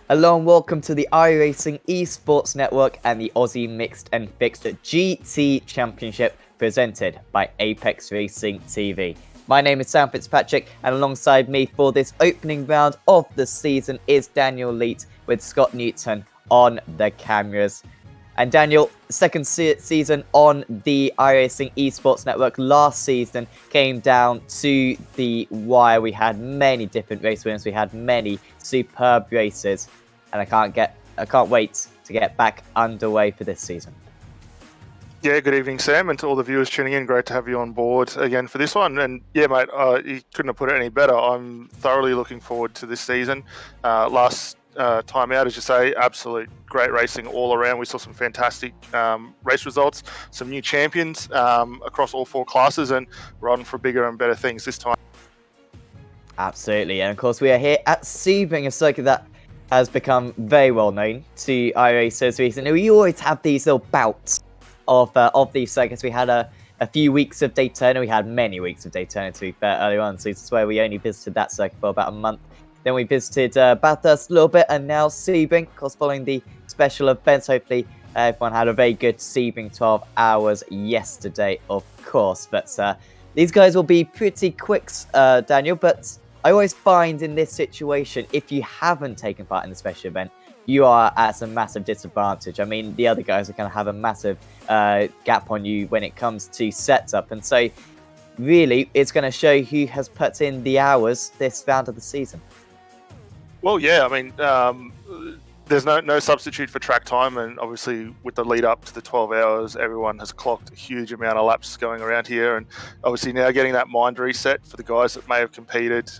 Hello and welcome to the iRacing Esports Network and the Aussie Mixed and Fixed GT Championship presented by Apex Racing TV. My name is Sam Fitzpatrick, and alongside me for this opening round of the season is Daniel Leet with Scott Newton on the cameras. And Daniel, second season on the iRacing Esports Network last season came down to the wire. We had many different race winners. We had many superb races, and I can't wait to get back underway for this season. Yeah, good evening, Sam, and to all the viewers tuning in. Great to have you on board again for this one. And yeah, mate, you couldn't have put it any better. I'm thoroughly looking forward to this season. Last time out, as you say, absolute great racing all around. We saw some fantastic race results, some new champions across all four classes, and we're on for bigger and better things this time. Absolutely, and of course we are here at Sebring, a circuit that has become very well known to iRacers recently. We always have these little bouts of these circuits. We had a few weeks of Daytona. We had many weeks of Daytona, to be fair, earlier on. So this is where we only visited that circuit for about a month. Then we visited Bathurst a little bit, and now Sebring, of course, following the special events. Hopefully, everyone had a very good Sebring 12 hours yesterday, of course. But these guys will be pretty quick, Daniel. But I always find in this situation, if you haven't taken part in the special event, you are at a massive disadvantage. I mean, the other guys are going to have a massive gap on you when it comes to setup. And so, really, it's going to show who has put in the hours this round of the season. Well, yeah, I mean, there's no substitute for track time, and obviously with the lead up to the 12 hours, everyone has clocked a huge amount of laps going around here, and obviously now getting that mind reset for the guys that may have competed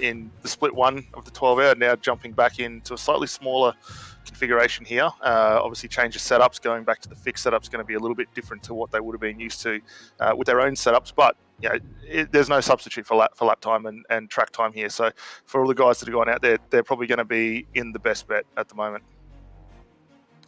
in the split one of the 12 hour, now jumping back into a slightly smaller configuration here. Obviously change of setups, going back to the fixed setups going to be a little bit different to what they would have been used to with their own setups, but there's no substitute for lap time and track time here. So for all the guys that are going out there, they're probably going to be in the best bet at the moment.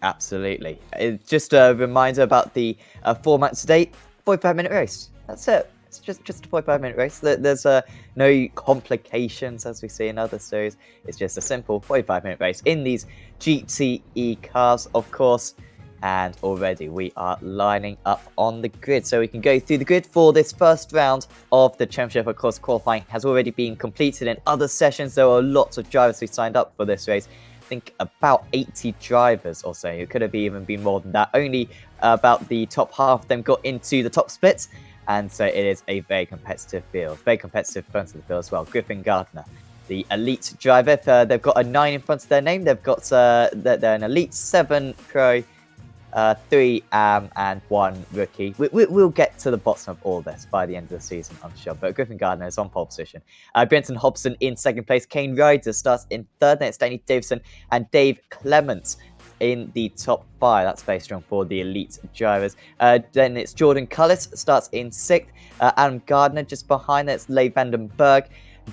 Absolutely. Just a reminder about the format today: 45-minute race. That's it. It's just a 45-minute race. There's no complications as we see in other series. It's just a simple 45-minute race in these GTE cars, of course. And already we are lining up on the grid, so we can go through the grid for this first round of the championship. Of course, qualifying has already been completed in other sessions. There are lots of drivers who signed up for this race. I think about 80 drivers or so. It could have even been more than that. Only about the top half of them got into the top splits, and so it is a very competitive field. Very competitive front of the field as well. Griffin Gardner, the elite driver. They've got a 9 in front of their name. They've got they're an elite 7 pro, 3 and 1 rookie. We'll get to the bottom of all this by the end of the season, I'm sure. But Griffin Gardner is on pole position. Brenton Hobson in second place. Kane Ryder starts in third. Then it's Danny Davison and Dave Clements in the top 5. That's very strong for the elite drivers. Then it's Jordan Cullis starts in 6th. Adam Gardner just behind. That's Leigh Vandenberg,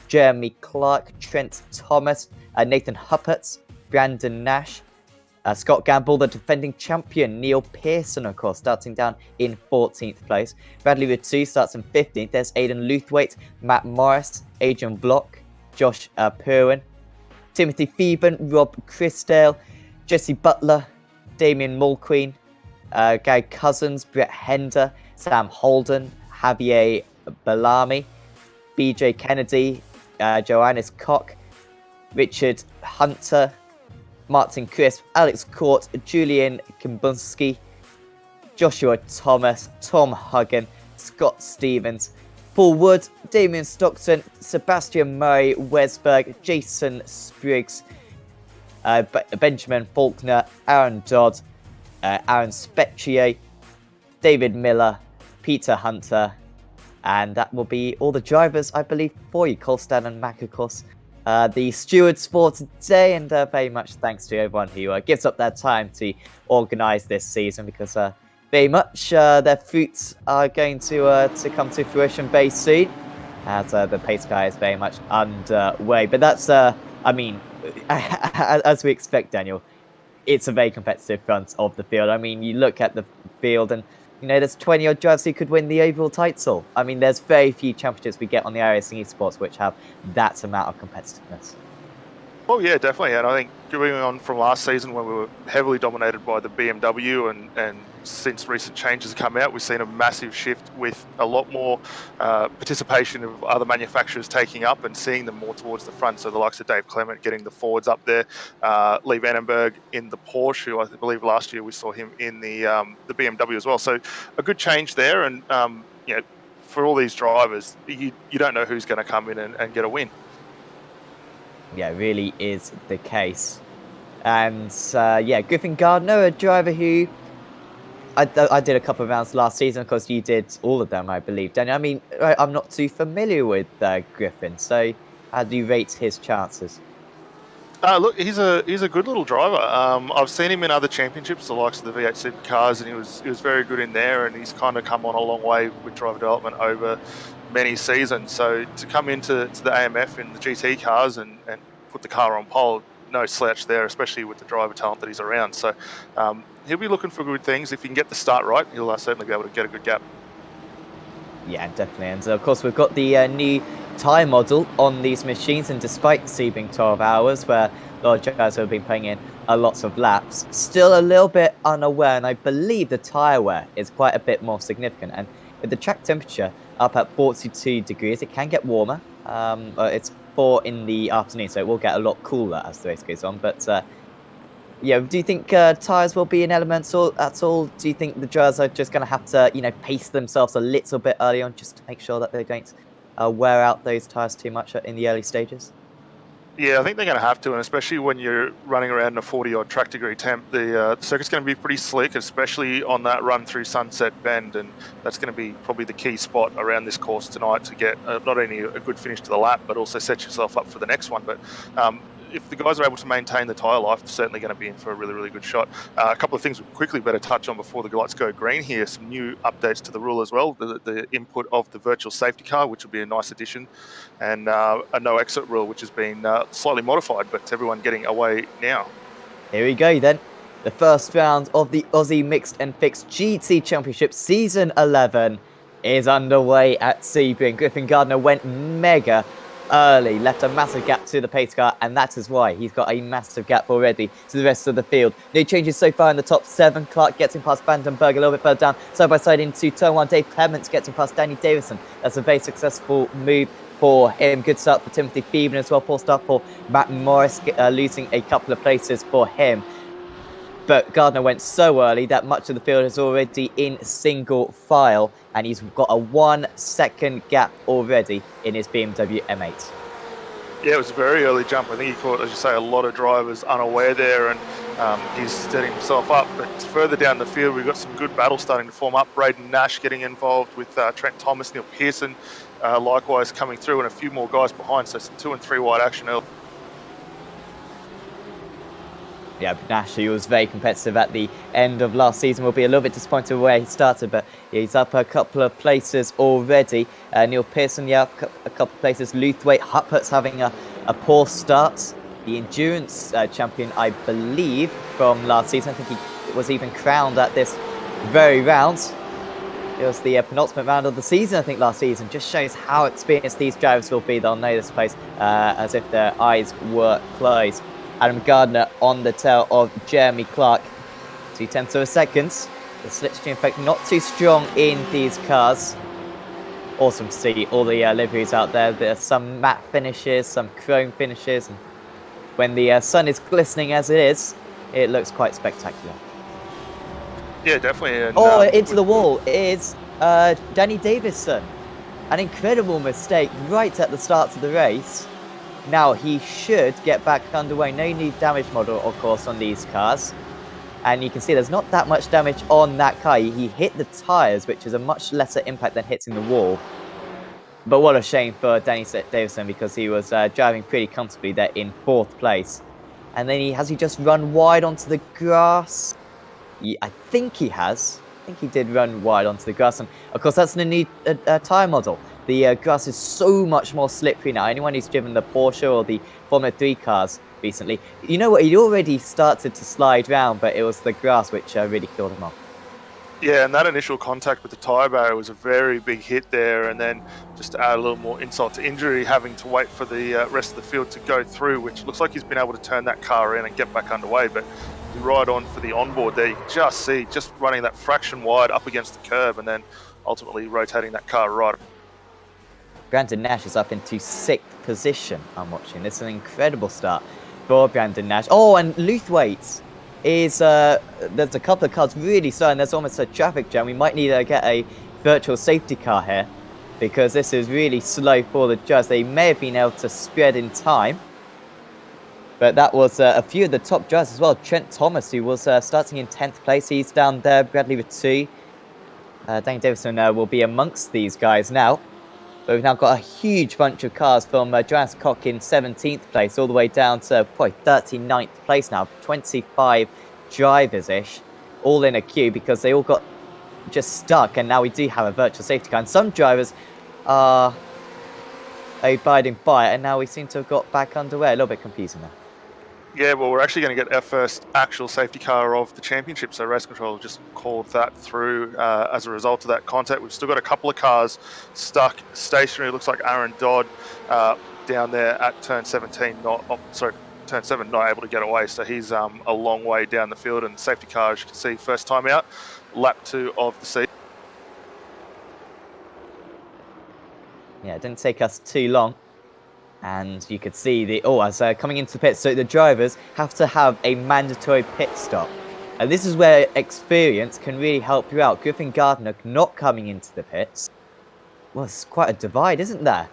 Jeremy Clark, Trent Thomas, Nathan Huppert, Brandon Nash, Scott Gamble, the defending champion. Neil Pearson, of course, starting down in 14th place. Bradley Rittu starts in 15th. There's Aidan Luthwaite, Matt Morris, Adrian Block, Josh Purwin, Timothy Phoeben, Rob Chrisdale, Jesse Butler, Damien Mulqueen, Gary Cousins, Brett Hender, Sam Holden, Javier Bellamy, BJ Kennedy, Johannes Koch, Richard Hunter, Martin Crisp, Alex Court, Julian Kimbunski, Joshua Thomas, Tom Huggan, Scott Stevens, Paul Wood, Damien Stockton, Sebastian Murray, Wesberg, Jason Spriggs, Benjamin Faulkner, Aaron Dodd, Aaron Specchier, David Miller, Peter Hunter, and that will be all the drivers, I believe, for you. Colstan and Mac, of course, the stewards for today, and very much thanks to everyone who gives up their time to organise this season, because very much their fruits are going to come to fruition very soon, as the pace car is very much underway. But that's, I mean, as we expect, Daniel, it's a very competitive front of the field. I mean, you look at the field and, you know, there's 20 odd drivers who could win the overall title. I mean, there's very few championships we get on the iRacing Esports which have that amount of competitiveness. Oh yeah, definitely. And I think going on from last season when we were heavily dominated by the BMW, and since recent changes come out, we've seen a massive shift with a lot more participation of other manufacturers taking up and seeing them more towards the front. So the likes of Dave Clement getting the Fords up there, Lee Vandenberg in the Porsche, who I believe last year we saw him in the BMW as well. So a good change there, and for all these drivers, you don't know who's going to come in and get a win. Yeah, it really is the case. And yeah, Griffin Gardner, a driver who I did a couple of rounds last season. Of course, you did all of them, I believe, Daniel. I mean, I'm not too familiar with Griffin, so how do you rate his chances? Look, he's a good little driver. I've seen him in other championships, the likes of the V8 Supercars, and he was very good in there. And he's kind of come on a long way with driver development over many seasons. So to come into the AMF in the GT cars and put the car on pole, no slouch there, especially with the driver talent that he's around. So he'll be looking for good things. If he can get the start right, he'll certainly be able to get a good gap. Yeah, definitely. And of course, we've got the new tyre model on these machines. And despite Sebring 12 hours, where a lot of drivers have been putting in lots of laps, still a little bit unaware. And I believe the tyre wear is quite a bit more significant. And with the track temperature up at 42 degrees, it can get warmer. It's 4 in the afternoon, so it will get a lot cooler as the race goes on. But yeah, do you think tyres will be an element at all? Do you think the drivers are just going to have to, pace themselves a little bit early on just to make sure that they don't wear out those tyres too much in the early stages? Yeah, I think they're going to have to, and especially when you're running around in a 40-odd track degree temp, the circuit's going to be pretty slick, especially on that run through Sunset Bend, and that's going to be probably the key spot around this course tonight to get not only a good finish to the lap, but also set yourself up for the next one. But if the guys are able to maintain the tyre life, they're certainly going to be in for a really, really good shot. A couple of things we quickly better touch on before the lights go green here. Some new updates to the rule as well. The input of the virtual safety car, which will be a nice addition, and a no exit rule, which has been slightly modified, but everyone getting away now. Here we go then. The first round of the Aussie Mixed and Fixed GT Championship Season 11 is underway at Sebring. Griffin Gardner went mega early, left a massive gap to the pace car, and that is why he's got a massive gap already to the rest of the field. No changes so far in the top 7. Clark gets him past Vandenberg a little bit further down, side by side into turn 1. Dave Clements gets him past Danny Davison. That's a very successful move for him. Good start for Timothy Phelan as well. Poor start for Matt Morris, losing a couple of places for him. But Gardner went so early that much of the field is already in single file, and he's got a 1 second gap already in his BMW M8. Yeah, it was a very early jump. I think he caught, as you say, a lot of drivers unaware there, and he's setting himself up. But further down the field, we've got some good battles starting to form up. Braden Nash getting involved with Trent Thomas, Neil Pearson likewise coming through, and a few more guys behind. So some 2 and 3 wide action early. Yeah, Nash, he was very competitive at the end of last season, will be a little bit disappointed where he started, but yeah, he's up a couple of places already. Neil Pearson, yeah, a couple of places. Luthwaite, Huppert's having a poor start. The endurance champion, I believe, from last season. I think he was even crowned at this very round. It was the penultimate round of the season, I think, last season. Just shows how experienced these drivers will be. They'll know this place as if their eyes were closed. Adam Gardner on the tail of Jeremy Clark. 0.2 of a second. The slipstream effect not too strong in these cars. Awesome to see all the liveries out there. There's some matte finishes, some chrome finishes. And when the sun is glistening as it is, it looks quite spectacular. Yeah, definitely. And, into the wall is Danny Davison. An incredible mistake right at the start of the race. Now, he should get back underway. No new damage model, of course, on these cars. And you can see there's not that much damage on that car. He hit the tyres, which is a much lesser impact than hitting the wall. But what a shame for Danny Davison, because he was driving pretty comfortably there in 4th place. And then has he just run wide onto the grass? Yeah, I think he has. I think he did run wide onto the grass. And, of course, that's the new tyre model. The grass is so much more slippery now. Anyone who's driven the Porsche or the Formula 3 cars recently, you know what? He'd already started to slide round, but it was the grass which really killed him off. Yeah, and that initial contact with the tyre barrier was a very big hit there. And then just to add a little more insult to injury, having to wait for the rest of the field to go through, which looks like he's been able to turn that car around and get back underway. But he's right on for the onboard there. You can just see just running that fraction wide up against the curb and then ultimately rotating that car right. Brandon Nash is up into 6th position. I'm watching. This is an incredible start for Brandon Nash. Oh, and Luthwaite is, there's a couple of cars really slow, and there's almost a traffic jam. We might need to get a virtual safety car here, because this is really slow for the judge. They may have been able to spread in time, but that was a few of the top drivers as well. Trent Thomas, who was starting in 10th place, he's down there. Bradley with 2. Dane Davison will be amongst these guys now. But we've now got a huge bunch of cars from Jonas Koch in 17th place all the way down to probably 39th place now. 25 drivers-ish, all in a queue because they all got just stuck, and now we do have a virtual safety car. And some drivers are abiding by it, and now we seem to have got back underway. A little bit confusing there. Yeah, well, we're actually going to get our first actual safety car of the championship. So Race Control just called that through as a result of that contact. We've still got a couple of cars stuck stationary. It looks like Aaron Dodd down there at turn 17, turn 7, not able to get away. So he's a long way down the field. And the safety car, as you can see, first time out, lap 2 of the season. Yeah, it didn't take us too long. And you could see as coming into the pits, so the drivers have to have a mandatory pit stop. And this is where experience can really help you out. Griffin Gardner not coming into the pits. Well, it's quite a divide, isn't there?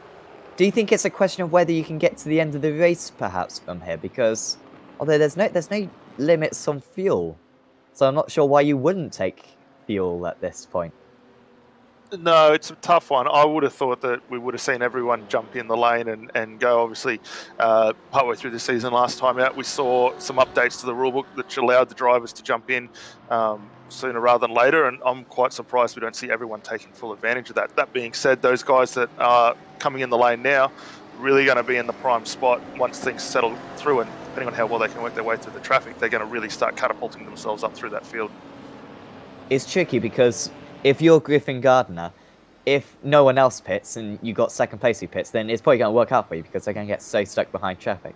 Do you think it's a question of whether you can get to the end of the race, perhaps, from here? Because although there's no limits on fuel, so I'm not sure why you wouldn't take fuel at this point. No, it's a tough one. I would have thought that we would have seen everyone jump in the lane and go. Obviously, partway through the season last time out, we saw some updates to the rulebook that allowed the drivers to jump in sooner rather than later, and I'm quite surprised we don't see everyone taking full advantage of that. That being said, those guys that are coming in the lane now really going to be in the prime spot once things settle through, and depending on how well they can work their way through the traffic, they're going to really start catapulting themselves up through that field. It's tricky because if you're Griffin Gardner, if no one else pits and you got second place who pits, then it's probably going to work out for you because they're going to get so stuck behind traffic.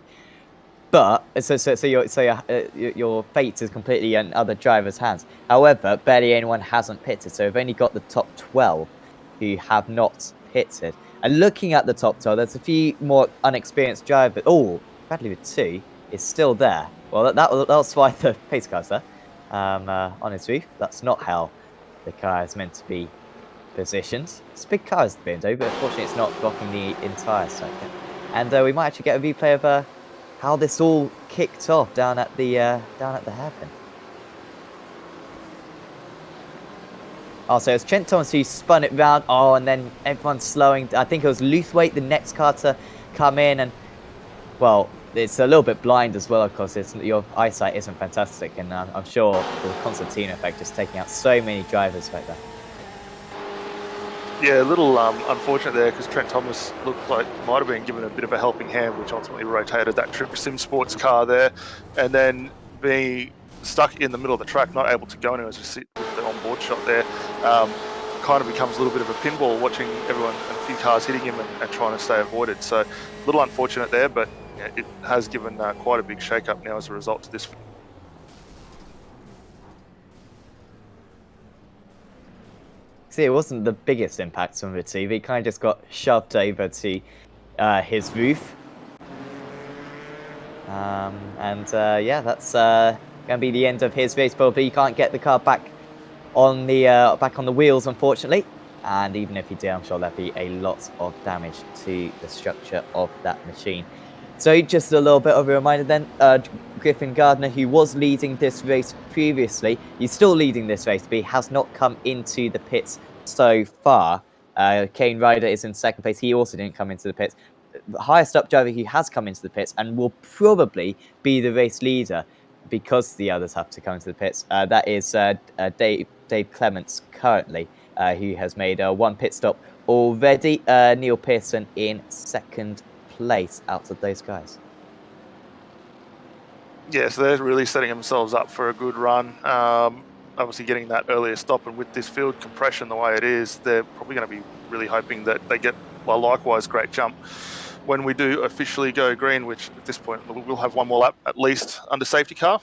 But so your fate is completely in other drivers' hands. However, barely anyone hasn't pitted, so we've only got the top 12 who have not pitted. And looking at the top 12, there's a few more unexperienced drivers. Oh, Bradley with 2 is still there. Well, that's why the pace car's there on his roof. That's not how the car is meant to be positioned. This big car is the window, but unfortunately it's not blocking the entire circuit. And we might actually get a replay of how this all kicked off down at the hairpin. Also, it's Trent Thomas who spun it round. Oh, and then everyone's slowing. I think it was Luthwaite, the next car to come in, and well, it's a little bit blind as well, of course. Your eyesight isn't fantastic, and I'm sure the Constantino effect is taking out so many drivers right there. Yeah, a little unfortunate there because Trent Thomas looked like might have been given a bit of a helping hand, which ultimately rotated that Trip Sim Sports car there, and then being stuck in the middle of the track, not able to go anywhere, just sit with the onboard shot there. Kind of becomes a little bit of a pinball watching everyone and a few cars hitting him and trying to stay avoided. So a little unfortunate there, but yeah, it has given quite a big shake-up now as a result to this. See, it wasn't the biggest impact on the TV. He kind of just got shoved over to his roof. Yeah, that's going to be the end of his race. Probably he can't get the car back on the wheels, unfortunately. And even if he did, I'm sure there'd be a lot of damage to the structure of that machine. So just a little bit of a reminder then, Griffin Gardner, who was leading this race previously, he's still leading this race, but he has not come into the pits so far. Kane Ryder is in second place. He also didn't come into the pits. The highest up driver who has come into the pits and will probably be the race leader because the others have to come into the pits. That is Dave Clements currently, who has made one pit stop already. Neil Pearson in second place out of those guys. Yeah, so they're really setting themselves up for a good run. obviously getting that earlier stop, and with this field compression the way it is, they're probably going to be really hoping that they get a likewise great jump when we do officially go green, which at this point we'll have one more lap at least under safety car.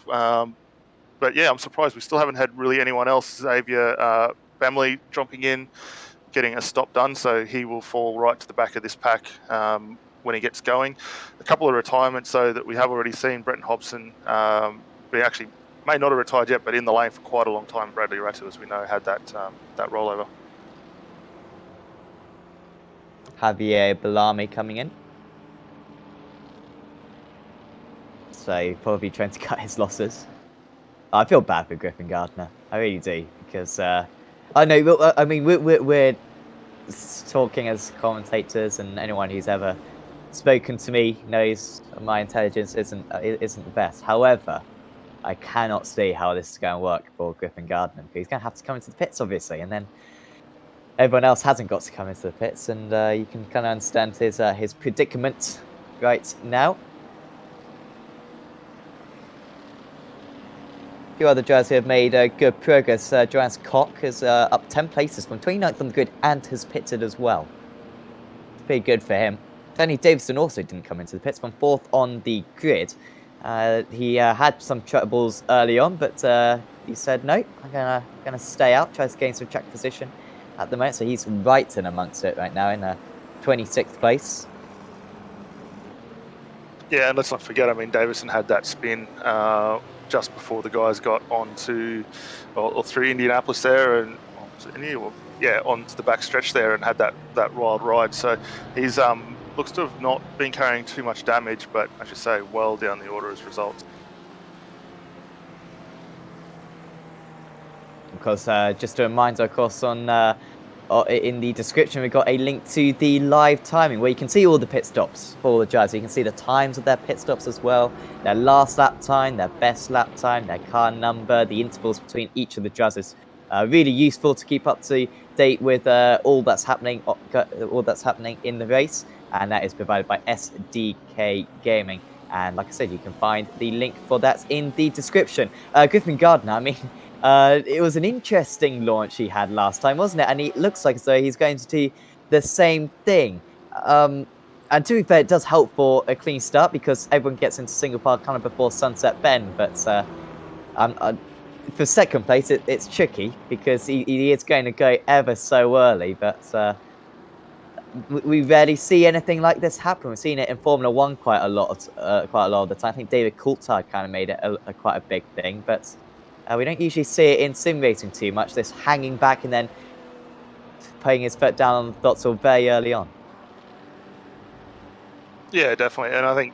But yeah, I'm surprised we still haven't had really anyone else. Xavier family jumping in, getting a stop done, so he will fall right to the back of this pack when he gets going. A couple of retirements, so that we have already seen Brenton Hobson be actually may not have retired yet, but in the lane for quite a long time. Bradley Rattu, as we know, had that rollover. Javier Bellamy coming in. So probably trying to cut his losses. I feel bad for Griffin Gardner. I really do, because I know. I mean, we're talking as commentators, and anyone who's ever spoken to me knows my intelligence isn't the best. However, I cannot see how this is going to work for Griffin Gardner, because he's going to have to come into the pits, obviously, and then everyone else hasn't got to come into the pits, and you can kind of understand his predicament right now. A few other drivers who have made good progress. Johannes Koch is up 10 places from 29th on the grid and has pitted as well. Pretty good for him. Danny Davison also didn't come into the pits from 4th on the grid. He had some troubles early on, but he said, no, I'm gonna stay out, tries to gain some track position at the moment. So he's right in amongst it right now in 26th place. Yeah, and let's not forget, I mean, Davison had that spin just before the guys got onto, or through Indianapolis there, and onto the back stretch there, and had that wild ride. So he's looks to have not been carrying too much damage, but I should say well down the order as results. Of course, just a reminder, of course, on in the description, we've got a link to the live timing where you can see all the pit stops for all the drivers. You can see the times of their pit stops as well, their last lap time, their best lap time, their car number, the intervals between each of the drivers. Really useful to keep up to date with all that's happening in the race, and that is provided by SDK Gaming. And like I said, you can find the link for that in the description. Griffin Gardner, I mean, it was an interesting launch he had last time, wasn't it? And it looks like as though he's going to do the same thing. And to be fair, it does help for a clean start because everyone gets into single file kind of before Sunset Bend. But for second place, it's tricky because he is going to go ever so early. But we rarely see anything like this happen. We've seen it in Formula One quite a lot of the time. I think David Coulthard kind of made it quite a big thing, but we don't usually see it in sim racing too much. This hanging back and then putting his foot down on the throttle very early on. Yeah, definitely, and I think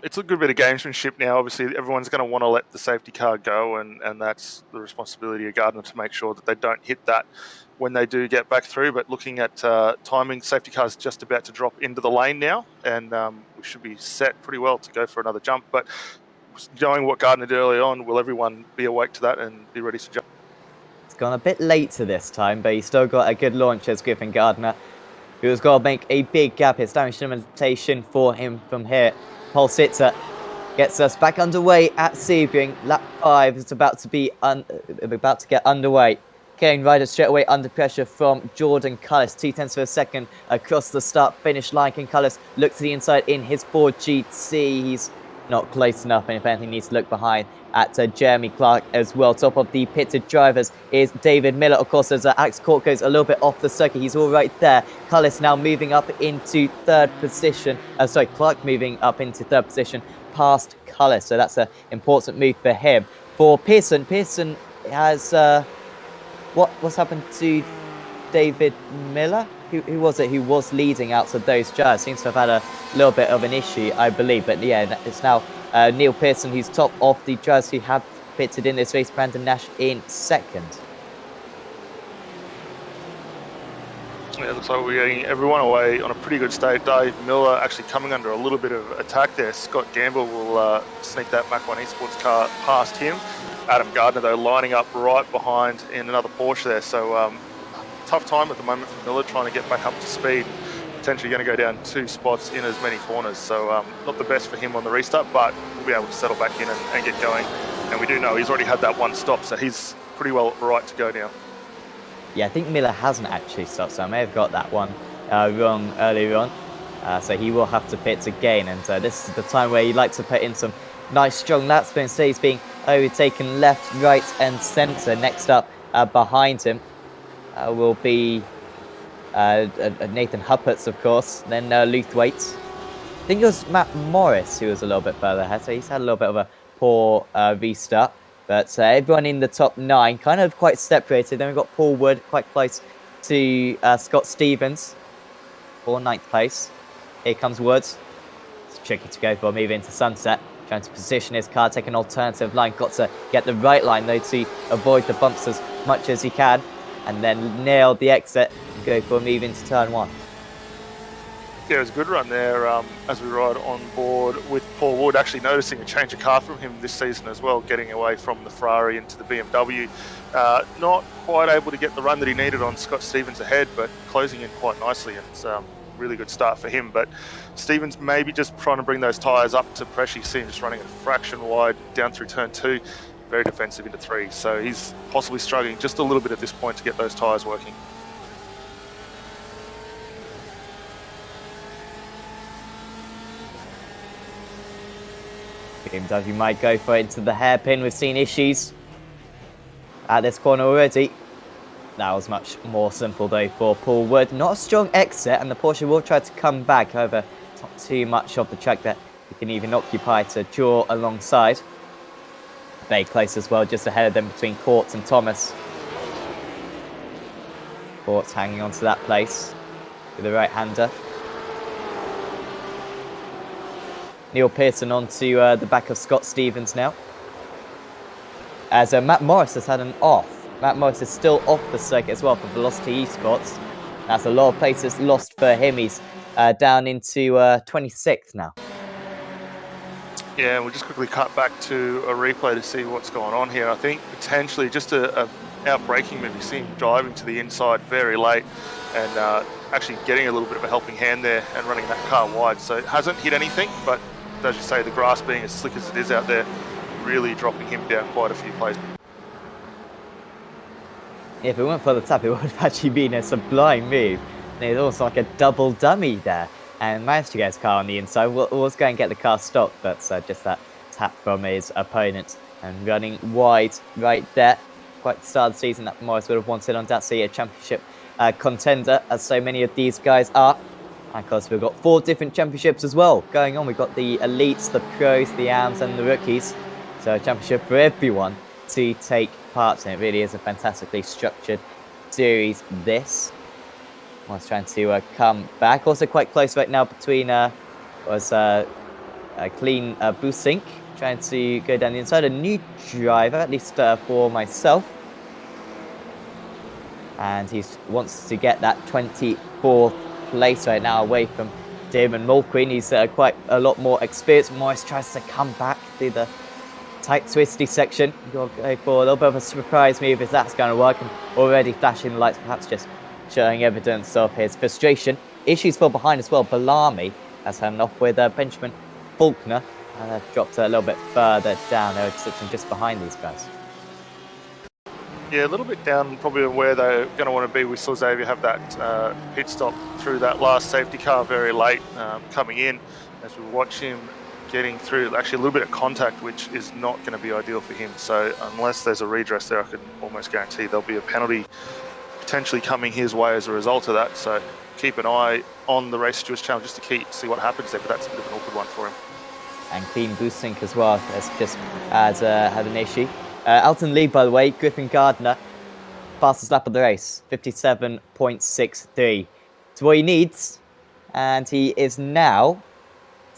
it's a good bit of gamesmanship now. Obviously, everyone's going to want to let the safety car go, and that's the responsibility of Gardner to make sure that they don't hit that when they do get back through. But looking at timing, safety car's just about to drop into the lane now, and we should be set pretty well to go for another jump. But knowing what Gardner did early on, will everyone be awake to that and be ready to jump? It's gone a bit later this time, but he's still got a good launch as Griffin Gardner, who has got to make a big gap. It's damage limitation for him from here. Paul Sitter gets us back underway at Sebring. Lap 5 is about to get underway. Kane Ryder straight away under pressure from Jordan Cullis. 0.2 of a second across the start-finish line. Can Cullis look to the inside in his Ford GT? He's not close enough, and if anything, needs to look behind at Jeremy Clark as well. Top of the pitted drivers is David Miller. Of course, as Alex Court goes a little bit off the circuit, he's all right there. Cullis now moving up into third position. Clark moving up into third position past Cullis, so that's an important move for him. For Pearson, Pearson has what's happened to David Miller? Who was it who was leading out of those drivers? Seems to have had a little bit of an issue, I believe. But yeah, it's now Neil Pearson who's top of the drivers who have pitted in this race. Brandon Nash in second. Yeah, it looks like we're getting everyone away on a pretty good state. Dave Miller actually coming under a little bit of attack there. Scott Gamble will sneak that Mach 1 Esports car past him. Adam Gardner, though, lining up right behind in another Porsche there. So tough time at the moment for Miller, trying to get back up to speed. Potentially going to go down 2 spots in as many corners. So not the best for him on the restart, but we'll be able to settle back in and get going And we do know he's already had that one stop, so he's pretty well right to go now. Yeah, I think Miller hasn't actually stopped, so I may have got that one wrong earlier on. So he will have to pit again, and this is the time where you'd like to put in some nice strong laps, but instead he's being overtaken left, right, and centre. Next up behind him will be Nathan Huppert's, of course, then Luthwaite. I think it was Matt Morris who was a little bit further ahead, so he's had a little bit of a poor restart. But everyone in the top 9 kind of quite separated. Then we've got Paul Wood quite close to Scott Stevens for 9th place. Here comes Woods. It's tricky to go for, moving into Sunset. Trying to position his car, take an alternative line. Got to get the right line, though, to avoid the bumps as much as he can. And then nail the exit and go for a move into turn 1. Yeah, it was a good run there as we ride on board with Paul Wood, actually noticing a change of car from him this season as well, getting away from the Ferrari into the BMW. Not quite able to get the run that he needed on Scott Stevens ahead, but closing in quite nicely, and it's a really good start for him. But Stevens maybe just trying to bring those tyres up to pressure. You see him just running a fraction wide down through turn 2, very defensive into 3. So he's possibly struggling just a little bit at this point to get those tyres working. BMW might go for it into the hairpin. We've seen issues at this corner already. That was much more simple though for Paul Wood. Not a strong exit, and the Porsche will try to come back. However, it's not too much of the track that he can even occupy to draw alongside. Very close as well, just ahead of them between Courts and Thomas. Courts hanging on to that place with the right-hander. Neil Pearson onto the back of Scott Stevens now. As Matt Morris has had an off. Matt Morris is still off the circuit as well for Velocity Esports. That's a lot of places lost for him. He's down into 26th now. Yeah, we'll just quickly cut back to a replay to see what's going on here. I think potentially just a out-braking move. You see him driving to the inside very late and actually getting a little bit of a helping hand there and running that car wide. So it hasn't hit anything, but as you say, the grass being as slick as it is out there, really dropping him down quite a few places. Yeah, if it weren't for the tap, it would have actually been a sublime move. And it was almost like a double dummy there. And managed to get his car on the inside. Was going to get the car stopped, but just that tap from his opponent. And running wide right there. Quite the start of the season that Morris would have wanted on that. So yeah, championship contender, as so many of these guys are. And of course, we've got 4 different championships as well going on. We've got the elites, the pros, the AMs, and the rookies. So a championship for everyone to take part in. It really is a fantastically structured series, this. I was trying to come back. Also quite close right now between Clean Busink trying to go down the inside. A new driver, at least for myself. And he wants to get that 24th place right now away from Damon Mulqueen. He's quite a lot more experienced. Morris tries to come back through the tight twisty section. You've got to go for a little bit of a surprise move if that's going to work. And already flashing the lights, perhaps just showing evidence of his frustration. Issues for behind as well. Bellamy has had enough with Benjamin Faulkner. And they've dropped a little bit further down. They're sitting just behind these guys. Yeah, a little bit down probably where they're going to want to be. We saw Xavier have that pit stop through that last safety car very late coming in. As we watch him getting through, actually a little bit of contact, which is not going to be ideal for him. So unless there's a redress there, I can almost guarantee there'll be a penalty potentially coming his way as a result of that. So keep an eye on the Race Stewards channel just to see what happens there, but that's a bit of an awkward one for him. And Clean Busink as well has just had an issue. Elton lead, by the way. Griffin Gardner, fastest lap of the race, 57.63. It's what he needs, and he is now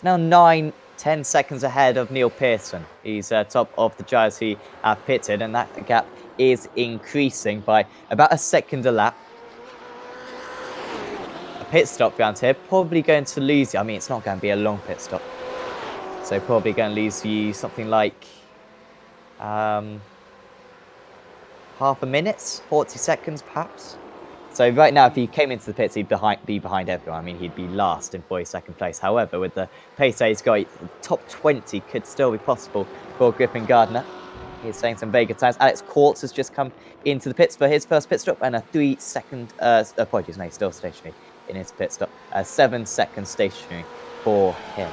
9-10 seconds ahead of Neil Pearson. He's top of the drivers who have pitted, and that gap is increasing by about a second a lap. A pit stop round here, probably going to lose you. I mean, it's not going to be a long pit stop, so probably going to lose you something like half a minute, 40 seconds perhaps. So right now, if he came into the pits, he'd be behind everyone. I mean, he'd be last in 42nd place. However, with the pace that he's got, top 20 could still be possible for Griffin Gardner. He's saying some very good times. Alex Quartz has just come into the pits for his first pit stop, and a 3-second, apologies, no, he's still stationary in his pit stop. 7-second stationary for him.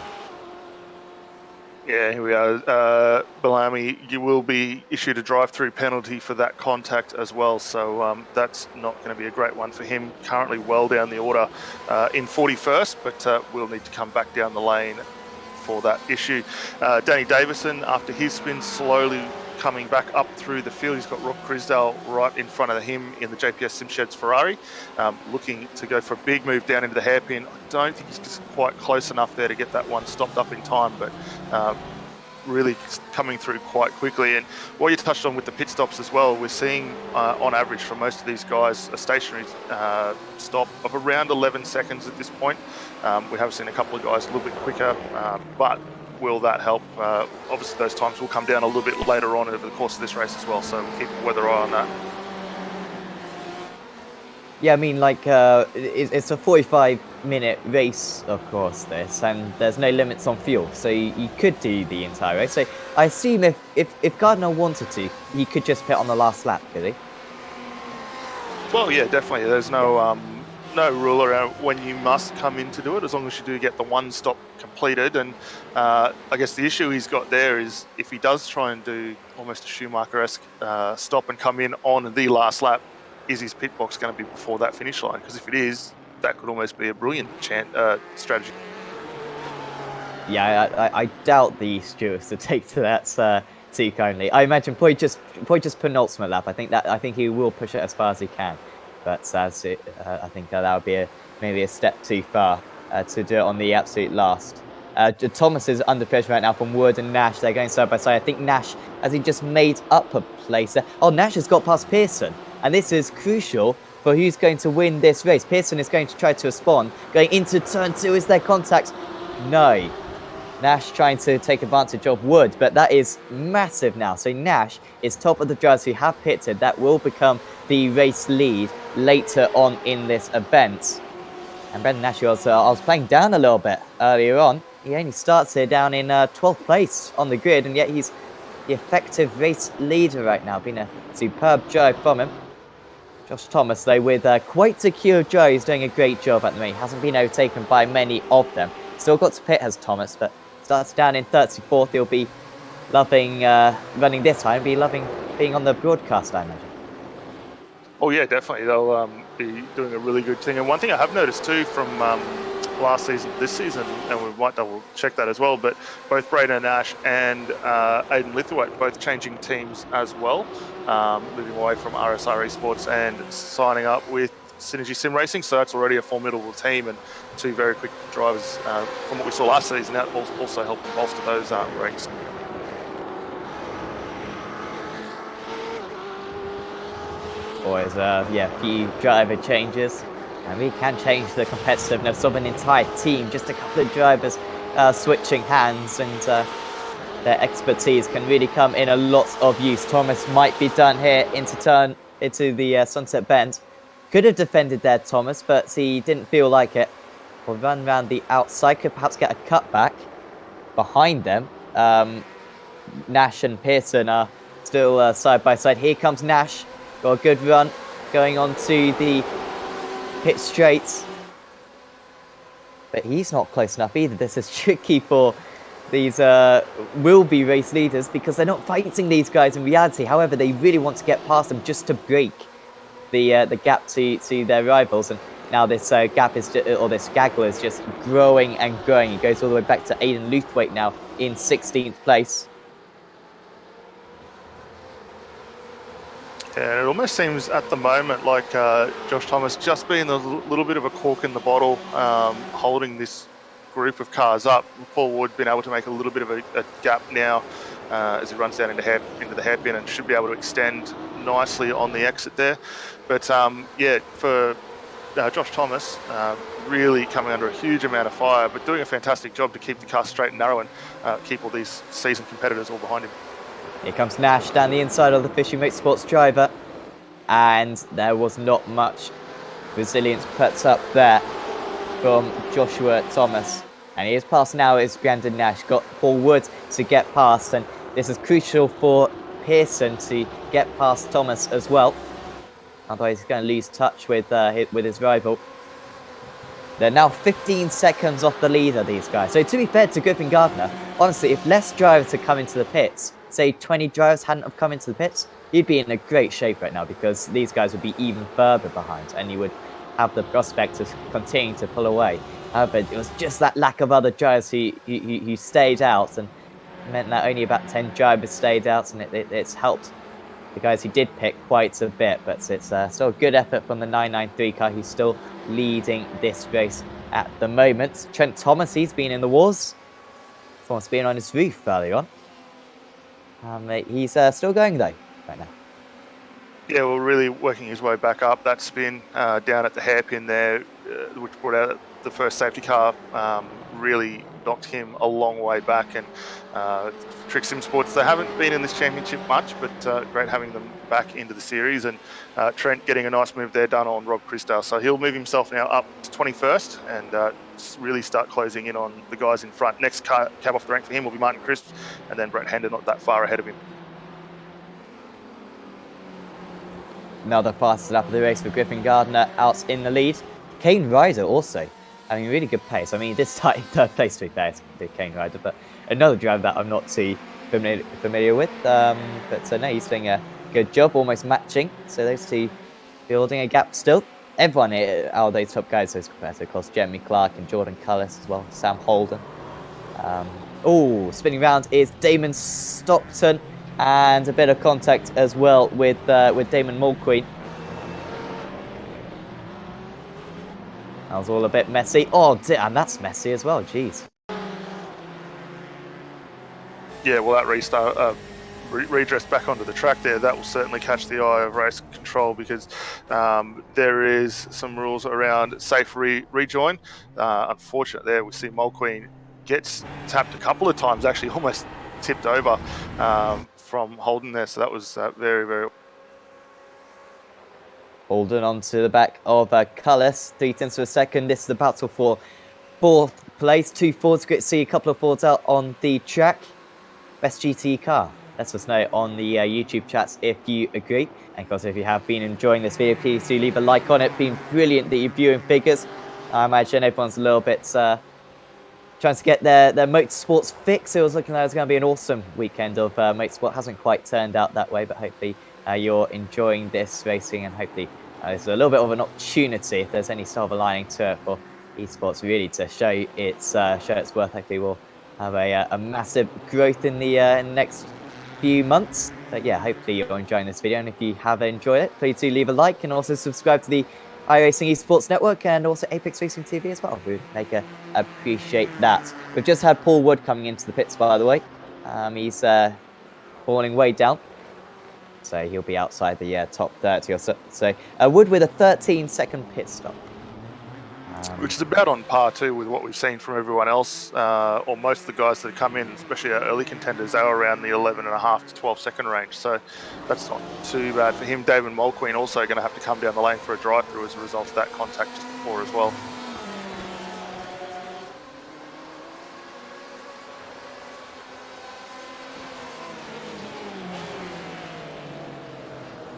Yeah, here we are. Bellamy, you will be issued a drive-through penalty for that contact as well. So that's not going to be a great one for him. Currently well down the order in 41st, but will need to come back down the lane for that issue. Danny Davison, after his spin, slowly coming back up through the field. He's got Rob Crisdale right in front of him in the JPS Simsheds Ferrari, looking to go for a big move down into the hairpin. I don't think he's just quite close enough there to get that one stopped up in time, but really coming through quite quickly. And what you touched on with the pit stops as well, we're seeing on average for most of these guys a stationary stop of around 11 seconds at this point. We have seen a couple of guys a little bit quicker, but will that help? Obviously those times will come down a little bit later on over the course of this race as well, so we'll keep a weather eye on that. Yeah, I mean, like, it's a 45-minute race, of course, this, and there's no limits on fuel, so you could do the entire race. So I assume if Gardner wanted to, he could just pit on the last lap, could he? Well, yeah, definitely. There's no rule around when you must come in to do it, as long as you do get the one stop completed. And I guess the issue he's got there is if he does try and do almost a Schumacher-esque stop and come in on the last lap, is his pit box going to be before that finish line? Because if it is, that could almost be a brilliant strategy. Yeah, I doubt the stewards to take to that too kindly. I imagine probably just penultimate lap. I think he will push it as far as he can, but I think that would be maybe a step too far to do it on the absolute last. Thomas is under pressure right now from Wood and Nash. They're going side by side. I think Nash, as he just made up a place there. Oh, Nash has got past Pearson, and this is crucial for who's going to win this race. Pearson is going to try to respond. Going into turn 2, is there contact? No. Nash trying to take advantage of Wood, but that is massive now. So Nash is top of the drivers who have pitted. That will become the race lead later on in this event. And Brendan Nash, I was playing down a little bit earlier on. He only starts here down in 12th place on the grid, and yet he's the effective race leader right now. Been a superb drive from him. Josh Thomas, though, with quite a queue of drivers, doing a great job at the moment. He hasn't been overtaken by many of them. Still got to pit, has Thomas, but starts down in 34th. He'll be loving running this time, be loving being on the broadcast, I imagine. Oh yeah, definitely. They'll be doing a really good thing. And one thing I have noticed too from last season, this season, and we might double check that as well, but both Braden Nash and Aidan Lithuate both changing teams as well, moving away from RSR Esports and signing up with Synergy Sim Racing. So that's already a formidable team and two very quick drivers from what we saw last season. That also helped bolster those ranks. Always, few driver changes, and we can change the competitiveness of an entire team. Just a couple of drivers switching hands, and their expertise can really come in a lot of use. Thomas might be done here into the Sunset Bend. Could have defended there, Thomas, but he didn't feel like it. Will run around the outside, could perhaps get a cutback behind them. Nash and Pearson are still side by side. Here comes Nash. Got a good run going on to the pit straight. But he's not close enough either. This is tricky for these will-be race leaders because they're not fighting these guys in reality. However, they really want to get past them just to break the gap to their rivals. And now this gap is, or this gaggle is just growing and growing. It goes all the way back to Aidan Luthwaite now in 16th place. Yeah, and it almost seems at the moment like Josh Thomas just being a little bit of a cork in the bottle, holding this group of cars up. Paul Wood been able to make a little bit of a gap now as he runs down into the hairpin and should be able to extend nicely on the exit there. But yeah, for Josh Thomas, really coming under a huge amount of fire, but doing a fantastic job to keep the car straight and narrow and keep all these seasoned competitors all behind him. Here comes Nash down the inside of the Fishing Motorsports driver, and there was not much resilience put up there from Joshua Thomas. And he is past now, is Brandon Nash. Got Paul Wood to get past, and this is crucial for Pearson to get past Thomas as well. Otherwise, he's going to lose touch with his rival. They're now 15 seconds off the leader, these guys. So to be fair to Griffin Gardner, honestly, if less drivers had come into the pits, say 20 drivers hadn't have come into the pits, he'd be in a great shape right now because these guys would be even further behind and he would have the prospect of continuing to pull away. However, it was just that lack of other drivers who stayed out and meant that only about 10 drivers stayed out, and it's helped the guys who did pick quite a bit, but it's still a good effort from the 993 car who's still leading this race at the moment. Trent Thomas, he's been in the wars. Someone's been on his roof early on. He's still going though, right now. Yeah, well, really working his way back up. That spin down at the hairpin there, which brought out the first safety car, really knocked him a long way back. And Trick Sim Sports, they haven't been in this championship much, but great having them back into the series. And Trent getting a nice move there done on Rob Christdale. So he'll move himself now up to 21st and really start closing in on the guys in front. Next cab off the rank for him will be Martin Crisp, and then Brett Hender not that far ahead of him. Another fastest lap of the race for Griffin Gardner out in the lead. Kane Ryder also having really good pace. I mean, this time third place to be fair to Kane Ryder, but another driver that I'm not too familiar with. But no, he's doing a good job, almost matching. So those two building a gap still. Everyone are those top guys, those compared, of course, Jeremy Clark and Jordan Cullis as well, Sam Holden. Spinning round is Damon Stockton. And a bit of contact as well with Damon Mulqueen. That was all a bit messy. Oh, and that's messy as well. Jeez. Yeah, well, that restart, redress back onto the track there, that will certainly catch the eye of race control because there is some rules around safe rejoin. Unfortunately, there we see Mulqueen gets tapped a couple of times, actually almost tipped over from Holden there, so that was very, very... Holden onto the back of Cullis, 3/10 of a second. This is the battle for 4th place. 2 Fords, great to see a couple of Fords out on the track. Best GT car. Let us know on the YouTube chats if you agree. And of course, if you have been enjoying this video, please do leave a like on it. Been brilliant that you're viewing figures. I imagine everyone's a little bit trying to get their motorsports fix. It was looking like it was going to be an awesome weekend of motorsport. Hasn't quite turned out that way, but hopefully you're enjoying this racing, and hopefully there's a little bit of an opportunity, if there's any silver lining to it, for esports really to show its worth. Hopefully we'll have a massive growth in the next few months. But yeah, hopefully you're enjoying this video, and if you have enjoyed it, please do leave a like and also subscribe to the iRacing Esports Network and also Apex Racing TV as well. We'd appreciate that. We've just had Paul Wood coming into the pits, by the way. He's falling way down, so he'll be outside the top 30 or so. So Wood with a 13-second pit stop. Which is about on par too with what we've seen from everyone else, or most of the guys that have come in, especially our early contenders. They were around the 11.5 to 12-second range, so that's not too bad for him. David Mulqueen also going to have to come down the lane for a drive-through as a result of that contact just before as well.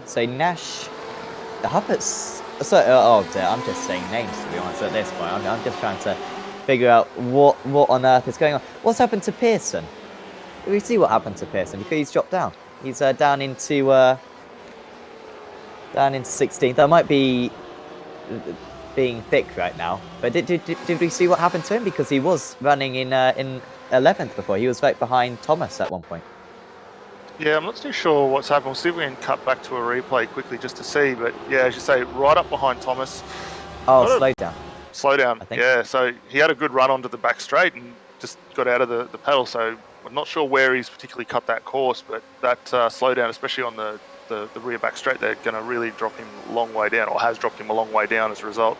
So Nash, the Huppets. So, oh dear, I'm just saying names to be honest at this point. I'm just trying to figure out what on earth is going on. What's happened to Pearson? We see what happened to Pearson because he's dropped down. He's down into 16th. That might be being thick right now. But did we see what happened to him? Because he was running in 11th before. He was right behind Thomas at one point. Yeah, I'm not too sure what's happened. We'll see if we can cut back to a replay quickly just to see. But yeah, as you say, right up behind Thomas. Oh, slow down. Slow down, yeah. So he had a good run onto the back straight and just got out of the pedal. So we're not sure where he's particularly cut that course, but that slowdown, especially on the rear back straight, they're going to really drop him a long way down, or has dropped him a long way down as a result.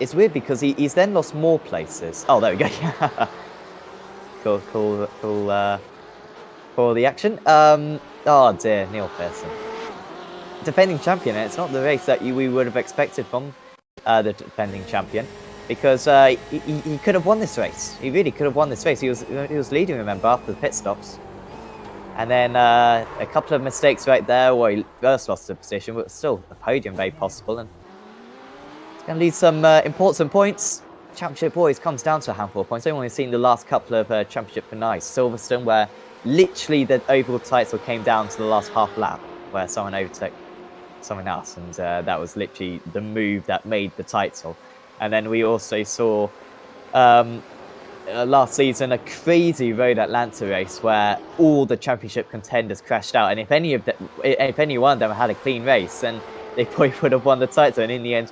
It's weird because he's then lost more places. Oh, there we go. cool for the action. Oh dear, Neil Pearson, defending champion, and it's not the race that we would have expected from the defending champion, because he could have won this race. He really could have won this race. He was leading, remember, after the pit stops. And then a couple of mistakes right there where he first lost the position, but still a podium very possible. And it's going to lead some important points. Championship always comes down to a handful of points. I've only seen the last couple of championship finales. Silverstone, where literally the overall title came down to the last half lap, where someone overtook someone else, and that was literally the move that made the title. And then we also saw last season a crazy Road Atlanta race where all the championship contenders crashed out, and if any one of them had a clean race, then they probably would have won the title. And in the end,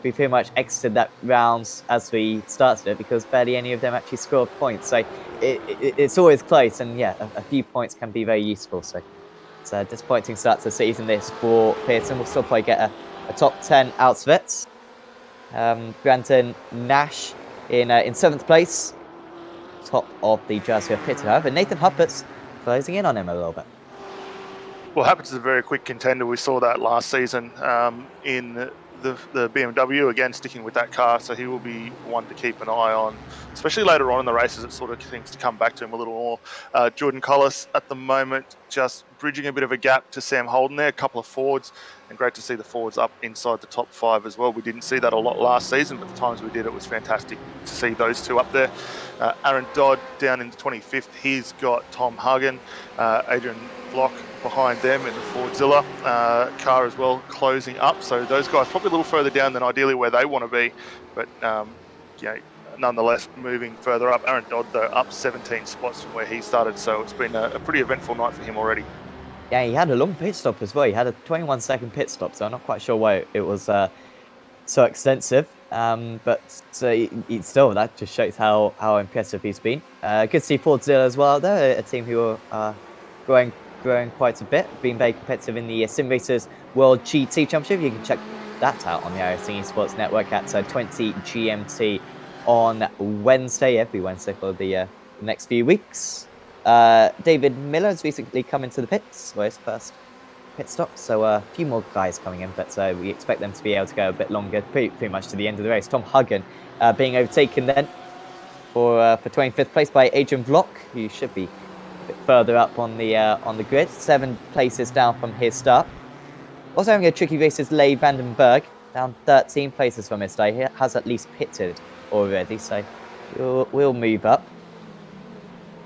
we pretty much exited that round as we started it because barely any of them actually scored points. So it's always close, and yeah, a few points can be very useful. So it's a disappointing start to the season this for Pearson. We'll still probably get a top 10 out of it. Brandon Nash in 7th place, top of the Jersey of Pitted. However, Nathan Huppert's closing in on him a little bit. Well, Huppert's a very quick contender. We saw that last season in the BMW, again sticking with that car, so he will be one to keep an eye on, especially later on in the races. It sort of seems to come back to him a little more. Jordan Collis at the moment just bridging a bit of a gap to Sam Holden there, a couple of Fords, and great to see the Fords up inside the top 5 as well. We didn't see that a lot last season, but the times we did, it was fantastic to see those two up there. Aaron Dodd down in the 25th. He's got Tom Hagen, Adrian Block behind them in the Fordzilla car as well, closing up. So those guys probably a little further down than ideally where they want to be, but nonetheless moving further up. Aaron Dodd though up 17 spots from where he started, so it's been a pretty eventful night for him already. Yeah, he had a long pit stop as well. He had a 21-second pit stop, so I'm not quite sure why it was so extensive. But still, that just shows how impressive he's been. Good to see Fordzilla as well. They're a team who are growing quite a bit, being very competitive in the Sim Racers World GT Championship. You can check that out on the iRacing Esports Network at 20 GMT on Wednesday, every Wednesday for the next few weeks. David Miller has recently come into the pits for his first pit stop, so a few more guys coming in, but we expect them to be able to go a bit longer, pretty much to the end of the race. Tom Hagen being overtaken then for 25th place by Adrian Vlock, who should be a bit further up on the grid, 7 places down from his start. Also having a tricky race is Leigh Vandenberg, down 13 places from his start. He has at least pitted already, so we'll move up.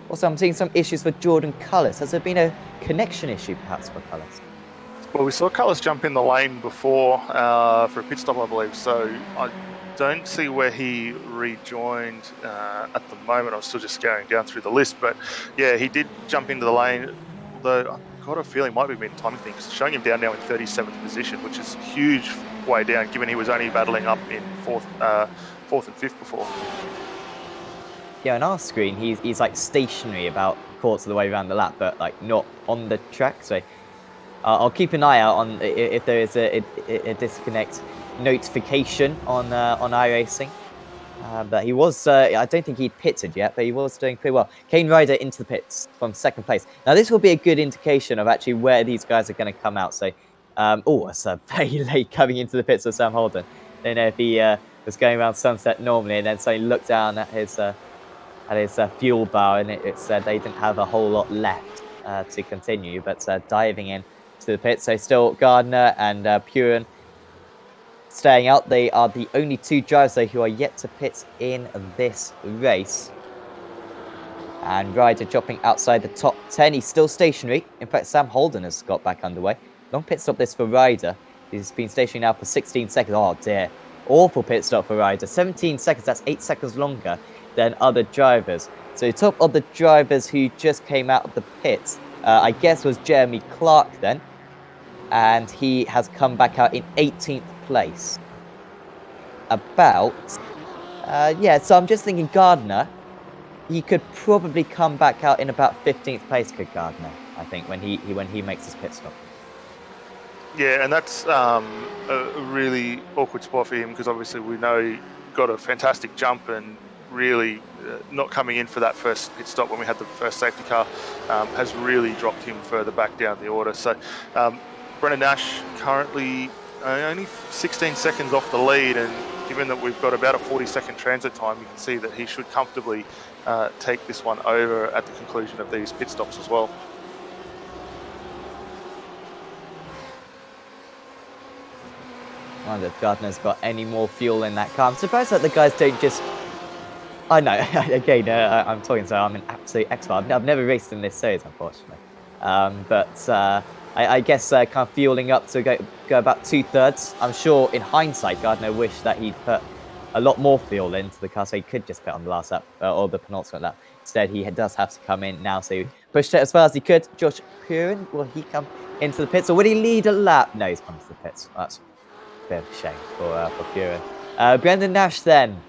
Also, I'm seeing some issues for Jordan Cullis. Has there been a connection issue, perhaps, for Cullis? Well, we saw Cullis jump in the lane before for a pit stop, I believe, so I don't see where he rejoined at the moment. I'm still just scaring down through the list, but yeah, he did jump into the lane, although I've got a feeling it might have been a timing thing, because showing him down now in 37th position, which is a huge way down, given he was only battling up in 4th and 5th before. Yeah, on our screen, he's like stationary about quarters of the way around the lap, but like not on the track. So I'll keep an eye out on if there is a disconnect notification on iRacing. But he was, I don't think he'd pitted yet, but he was doing pretty well. Kane Ryder into the pits from 2nd place. Now, this will be a good indication of actually where these guys are going to come out. So, it's very late coming into the pits for Sam Holden. I don't know if he was going around Sunset normally and then suddenly looked down at his fuel bar, and it said they didn't have a whole lot left to continue, but diving in to the pits. So still Gardner and Purin staying out. They are the only 2 drivers though who are yet to pit in this race. And Ryder dropping outside the top 10. He's still stationary. In fact, Sam Holden has got back underway. Long pit stop this for Ryder. He's been stationary now for 16 seconds. Oh dear. Awful pit stop for Ryder. 17 seconds. That's 8 seconds longer than other drivers. So top of the drivers who just came out of the pits, I guess, was Jeremy Clark then. And he has come back out in 18th place. So I'm just thinking Gardner, he could probably come back out in about 15th place, could Gardner, I think, when he makes his pit stop. Yeah, and that's a really awkward spot for him, because obviously we know he got a fantastic jump and really not coming in for that first pit stop when we had the first safety car has really dropped him further back down the order. So Brendan Nash currently only 16 seconds off the lead, and given that we've got about a 40-second transit time, you can see that he should comfortably take this one over at the conclusion of these pit stops as well. I wonder if Gardner's got any more fuel in that car. I'm surprised that the guys don't just... I know, again, I'm talking so I'm an absolute expert. I've never raced in this series, unfortunately. I guess kind of fueling up to go about 2/3. I'm sure in hindsight, Gardner wished that he'd put a lot more fuel into the car, so he could just put on the last lap or the penultimate lap. Instead, he does have to come in now, so he pushed it as far as he could. Josh Purin, will he come into the pits, or would he lead a lap? No, he's come to the pits. That's a bit of a shame for Purin. Brendan Nash then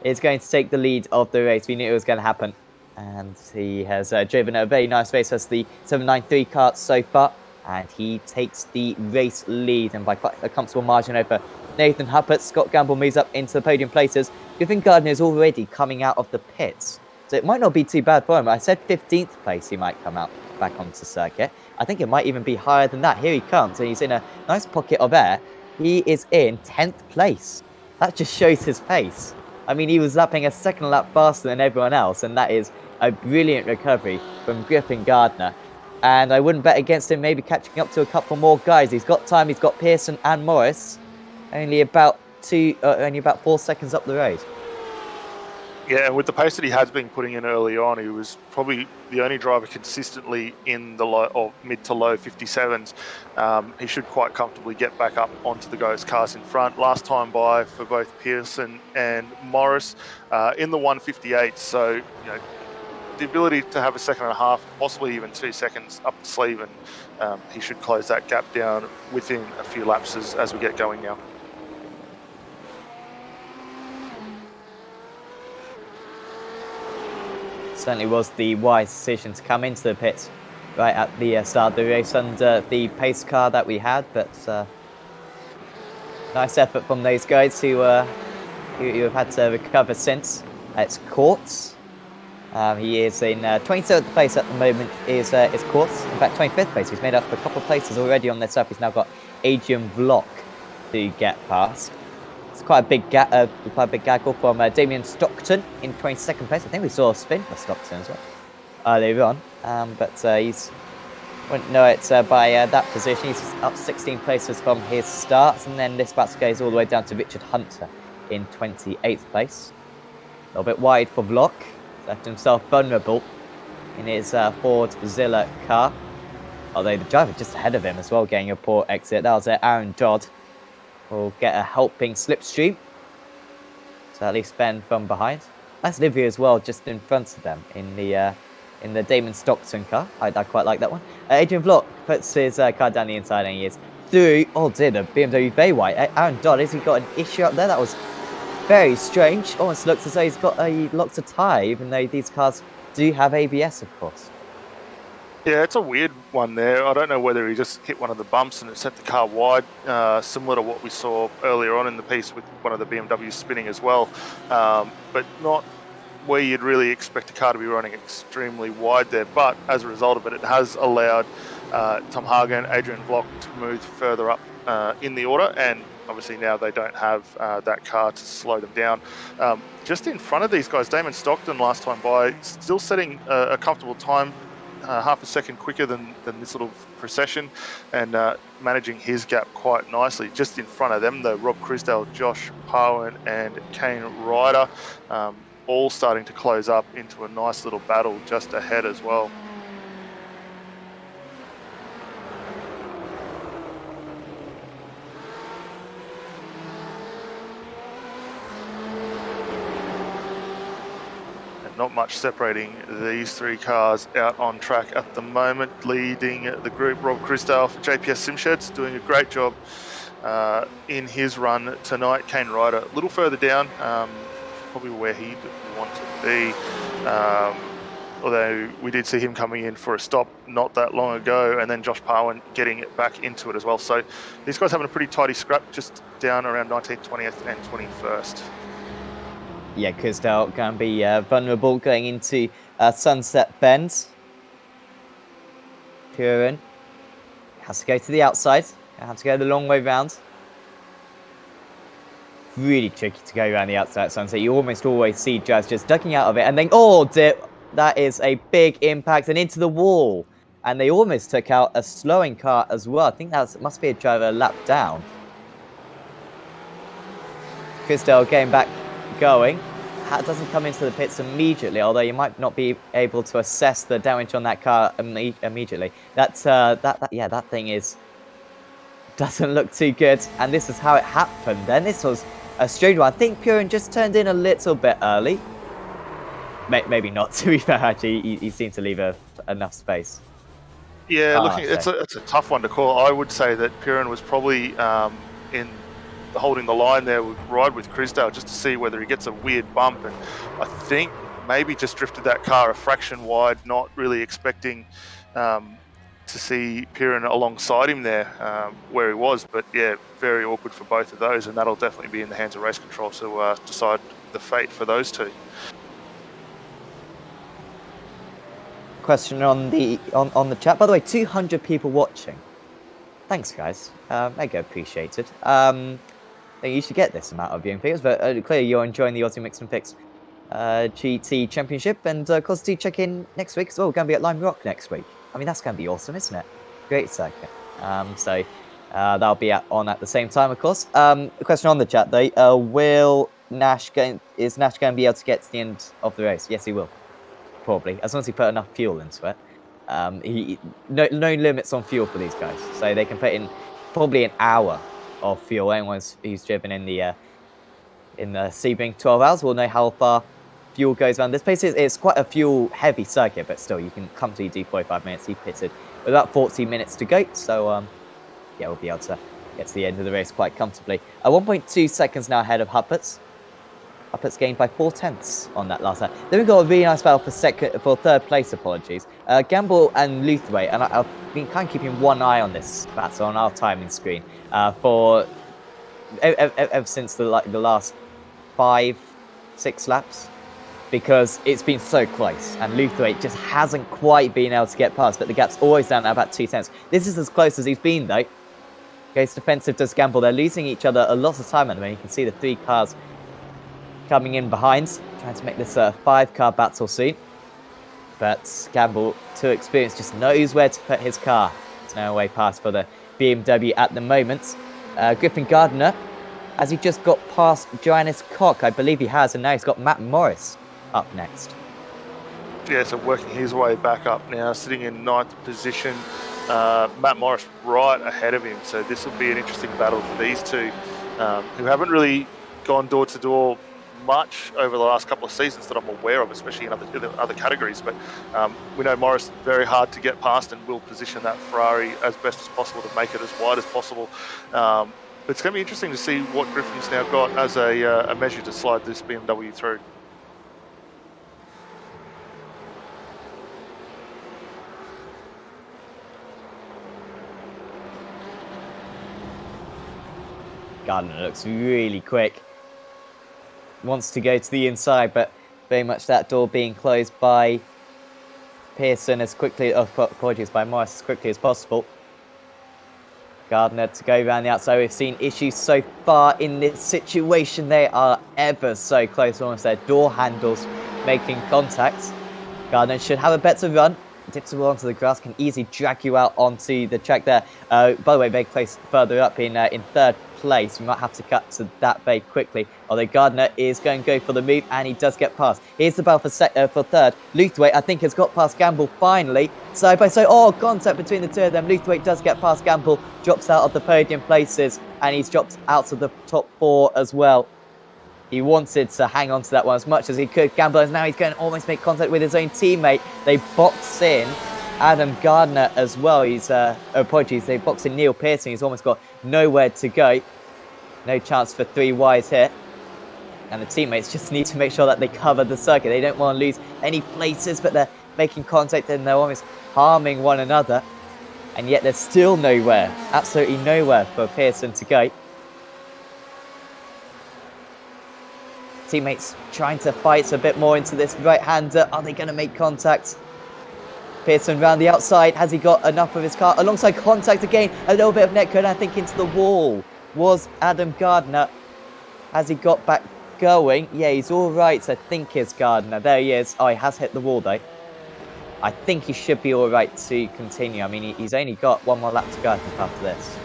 is going to take the lead of the race. We knew it was going to happen, and he has driven a very nice race as the 793 car so far, and he takes the race lead, and by quite a comfortable margin over Nathan Huppert. Scott Gamble moves up into the podium places. Griffin Gardner is already coming out of the pits, so it might not be too bad for him. I said 15th place he might come out back onto circuit. I think it might even be higher than that. Here he comes, and he's in a nice pocket of air. He is in 10th place. That just shows his pace. I mean, he was lapping a second lap faster than everyone else, and that is a brilliant recovery from Griffin Gardner. And I wouldn't bet against him maybe catching up to a couple more guys. He's got time. He's got Pearson and Morris. Only about 4 seconds up the road. Yeah, and with the pace that he has been putting in early on, he was probably the only driver consistently in the low or mid to low 57s. He should quite comfortably get back up onto the cars in front. Last time by for both Pearson and Morris in the 158. So, you know, the ability to have a second and a half, possibly even 2 seconds up the sleeve, and he should close that gap down within a few laps as we get going now. Certainly was the wise decision to come into the pits right at the start of the race under the pace car that we had, but nice effort from those guys who have had to recover since. It's Courts. He is in 27th place at the moment, is Courts. In fact, 25th place. He's made up a couple of places already on this up. He's now got Adrian Vlock to get past. It's quite a big gaggle from Damien Stockton in 22nd place. I think we saw a spin for Stockton as well earlier on, but he's wouldn't know it by that position. He's up 16 places from his start, and then this battle goes all the way down to Richard Hunter in 28th place. A little bit wide for Vlock, left himself vulnerable in his Ford Zilla car, although the driver just ahead of him as well, getting a poor exit. That was Aaron Dodd. Will get a helping slipstream, so at least Ben from behind. Nice livery as well, just in front of them in the Damon Stockton car. I quite like that one. Adrian Vlock puts his car down the inside, and he is through. Oh dear, the BMW very white. Aaron Dodd, has he got an issue up there? That was very strange. Almost looks as though he locked a tyre, even though these cars do have ABS, of course. Yeah, it's a weird one there. I don't know whether he just hit one of the bumps and it set the car wide, similar to what we saw earlier on in the piece with one of the BMWs spinning as well, but not where you'd really expect a car to be running extremely wide there. But as a result of it, it has allowed Tom Hagen, Adrian Vlock to move further up in the order, and obviously now they don't have that car to slow them down. Just in front of these guys, Damon Stockton last time by, still setting a comfortable time, half a second quicker than this little procession, and managing his gap quite nicely. Just in front of them, though, Rob Crisdale, Josh Parwin, and Kane Ryder, all starting to close up into a nice little battle just ahead as well. Not much separating these three cars out on track at the moment. Leading the group, Rob Crisdale for JPS Simsheds, doing a great job in his run tonight. Kane Ryder a little further down, probably where he'd want to be, although we did see him coming in for a stop not that long ago, and then Josh Parwin getting it back into it as well. So these guys having a pretty tidy scrap, just down around 19th, 20th and 21st. Yeah, Crisdale can be vulnerable going into Sunset Bend. Purin has to go to the outside. Has to go the long way round. Really tricky to go around the outside at Sunset. You almost always see Jazz just ducking out of it, and then, oh dear, that is a big impact and into the wall. And they almost took out a slowing car as well. I think that must be a driver a lap down. Christelle getting back going. Doesn't come into the pits immediately, although you might not be able to assess the damage on that car immediately. That thing doesn't look too good, and this is how it happened. Then this was a strange one. I think Purin just turned in a little bit early. Maybe not. To be fair, actually, he seemed to leave enough space. Yeah, looking, it's a tough one to call. I would say that Purin was probably in holding the line there, right with Crisdale, just to see whether he gets a weird bump, and I think maybe just drifted that car a fraction wide, not really expecting to see Purin alongside him there where he was. But yeah, very awkward for both of those, and that'll definitely be in the hands of race control to decide the fate for those two. Question on the chat. By the way, 200 people watching. Thanks, guys. Mega appreciated. You should get this amount of viewing figures, but clearly you're enjoying the Aussie Mix and Fix GT Championship, and of course, do check in next week as well. We're going to be at Lime Rock next week. I mean, that's going to be awesome, isn't it? Great circuit. So that'll be on at the same time, of course. Question on the chat though: is Nash going to be able to get to the end of the race? Yes, he will. Probably, as long as he put enough fuel into it. No limits on fuel for these guys, so they can put in probably an hour of fuel. Anyone who's driven in the Sebring 12 hours will know how far fuel goes around this place. It's quite a fuel heavy circuit, but still, you can comfortably do 45 minutes. He pitted with about 40 minutes to go, so yeah, we'll be able to get to the end of the race quite comfortably. 1.2 seconds now ahead of Huppert's. Huppert's gained by 4/10 on that last lap. Then we've got a really nice battle for third place, apologies. Gamble and Luthway, and I've been kind of keeping one eye on this battle on our timing screen for ever since the last 5-6 laps, because it's been so close, and Luthway just hasn't quite been able to get past, but the gap's always down at about 2/10. This is as close as he's been, though. Goes defensive, does Gamble. They're losing each other a lot of time at the moment. You can see the 3 cars coming in behind, trying to make this a 5-car battle soon. But Gamble, too experienced, just knows where to put his car. There's no way past for the BMW at the moment. Griffin Gardner, has he just got past Johannes Koch? I believe he has, and now he's got Matt Morris up next. Yeah, so working his way back up now, sitting in 9th position. Matt Morris right ahead of him, so this will be an interesting battle for these two, who haven't really gone door to door much over the last couple of seasons that I'm aware of, especially in other categories. But we know Morris very hard to get past and will position that Ferrari as best as possible to make it as wide as possible. But it's going to be interesting to see what Griffin's now got as a measure to slide this BMW through. Gardner looks really quick. Wants to go to the inside, but very much that door being closed by Pearson as quickly, apologies, by Morris as quickly as possible. Gardner to go around the outside. We've seen issues so far in this situation. They are ever so close, almost their door handles making contact. Gardner should have a better run. Dips the ball onto the grass, can easily drag you out onto the track there. By the way, very close further up in 3rd place. We might have to cut to that very quickly. Although Gardner is going to go for the move, and he does get past. Here's the battle for 3rd. Luthwaite, I think, has got past Gamble finally. Side by side. Oh, contact between the two of them. Luthwaite does get past Gamble, drops out of the podium places, and he's dropped out of the top 4 as well. He wanted to hang on to that one as much as he could. Gamble, now he's going to almost make contact with his own teammate. They box in Adam Gardner as well. He's, apologies, they box in Neil Pearson. He's almost got nowhere to go. No chance for 3 wides here. And the teammates just need to make sure that they cover the circuit. They don't want to lose any places, but they're making contact and they're almost harming one another. And yet there's still nowhere, absolutely nowhere for Pearson to go. Teammates trying to fight a bit more into this right-hander. Are they going to make contact? Pearson round the outside. Has he got enough of his car? Alongside contact again. A little bit of netcode, I think, into the wall. Was Adam Gardner. Has he got back going? Yeah, he's all right. I think it's Gardner. There he is. Oh, he has hit the wall, though. I think he should be all right to continue. I mean, he's only got one more lap to go, I think, after this.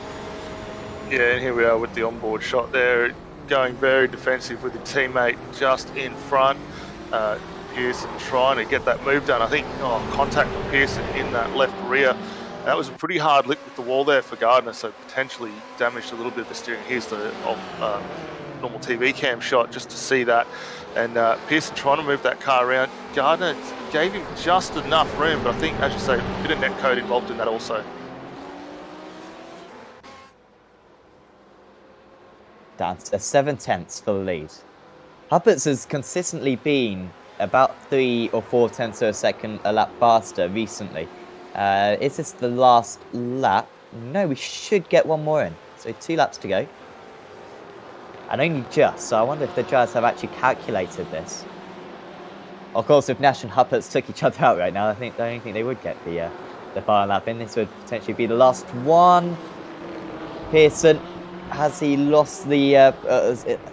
Yeah, and here we are with the onboard shot there. going very defensive with a teammate just in front. Pearson trying to get that move done. I think contact from Pearson in that left rear. That was a pretty hard lick with the wall there for Gardner, so potentially damaged a little bit of the steering. Here's the normal TV cam shot just to see that. And Pearson trying to move that car around. Gardner gave him just enough room, but I think, as you say, a bit of net code involved in that also. Down to 7/10 for the lead. Huppert's has consistently been about 3 or 4 tenths of a second a lap faster recently. Is this the last lap? No, we should get one more in. So 2 laps to go. And only just, so I wonder if the drivers have actually calculated this. Of course, if Nash and Huppert's took each other out right now, I don't think they would get the final lap in. This would potentially be the last one. Pearson, has he lost the...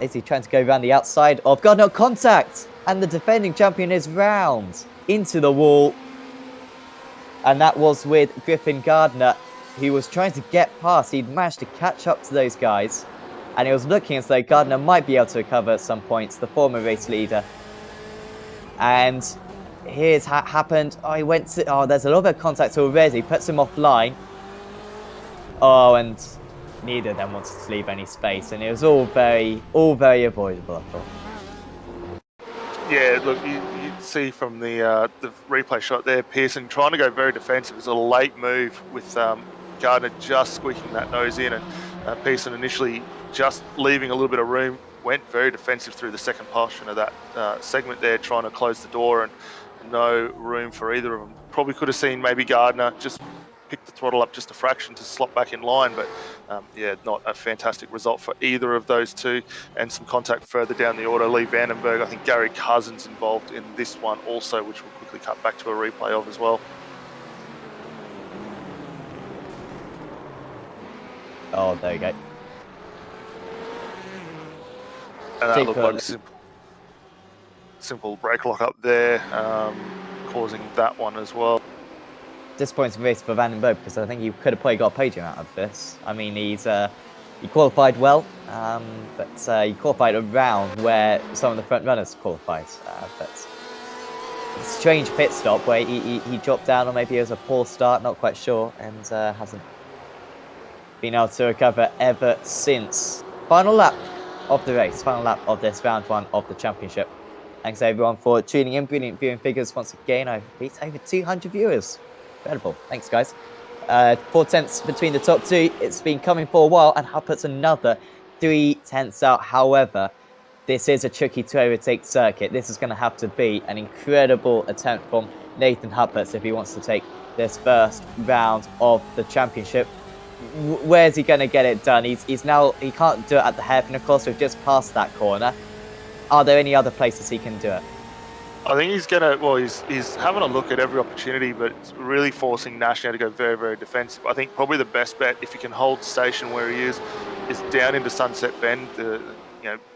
is he trying to go around the outside of... God, no, contact! And the defending champion is round into the wall. And that was with Griffin Gardner, who was trying to get past. He'd managed to catch up to those guys. And it was looking as though Gardner might be able to recover at some points, the former race leader. And here's what happened. Oh, he went to... Oh, there's a little bit of contact already. Puts him offline. Oh, and neither of them wanted to leave any space. And it was all very avoidable, I thought. Yeah, look, you see from the replay shot there, Pearson trying to go very defensive. It was a late move with Gardner just squeaking that nose in, and Pearson initially just leaving a little bit of room, went very defensive through the second portion of that segment there, trying to close the door, and no room for either of them. Probably could have seen maybe Gardner just pick the throttle up just a fraction to slot back in line, but yeah, not a fantastic result for either of those two. And some contact further down the order. Lee Vandenberg, I think Gary Cousins involved in this one also, which we'll quickly cut back to a replay of as well. Oh, there you go. And that looked like a simple brake lock up there, causing that one as well. Disappointing race for Vandenberg, because I think he could have probably got a podium out of this. I mean, he qualified well, but he qualified around where some of the front runners qualified. But a strange pit stop where he dropped down, or maybe it was a poor start, not quite sure, and hasn't been able to recover ever since. Final lap of the race, final lap of this round 1 of the championship. Thanks everyone for tuning in. Brilliant viewing figures once again. I've beat over 200 viewers. Incredible. Thanks, guys. 4 tenths between the top two. It's been coming for a while, and Huppert's another 3 tenths out. However, this is a tricky to overtake circuit. This is going to have to be an incredible attempt from Nathan Huppert's if he wants to take this first round of the championship. Where's he going to get it done? He can't do it at the hairpin, of course. We've just passed that corner. Are there any other places he can do it? I think he's gonna. Well, he's having a look at every opportunity, but it's really forcing Nash now to go very, very defensive. I think probably the best bet, if he can hold station where he is down into Sunset Bend.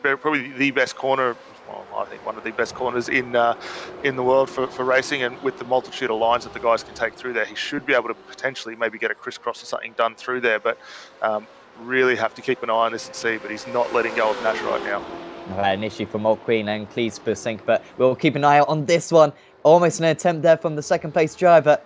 Probably the best corner. Well, I think one of the best corners in the world for racing, and with the multitude of lines that the guys can take through there, he should be able to potentially maybe get a crisscross or something done through there. But really have to keep an eye on this and see. But he's not letting go of Nash right now. An issue from Old Queen and Cleese Sink, but we'll keep an eye out on this one. Almost an attempt there from the second place driver.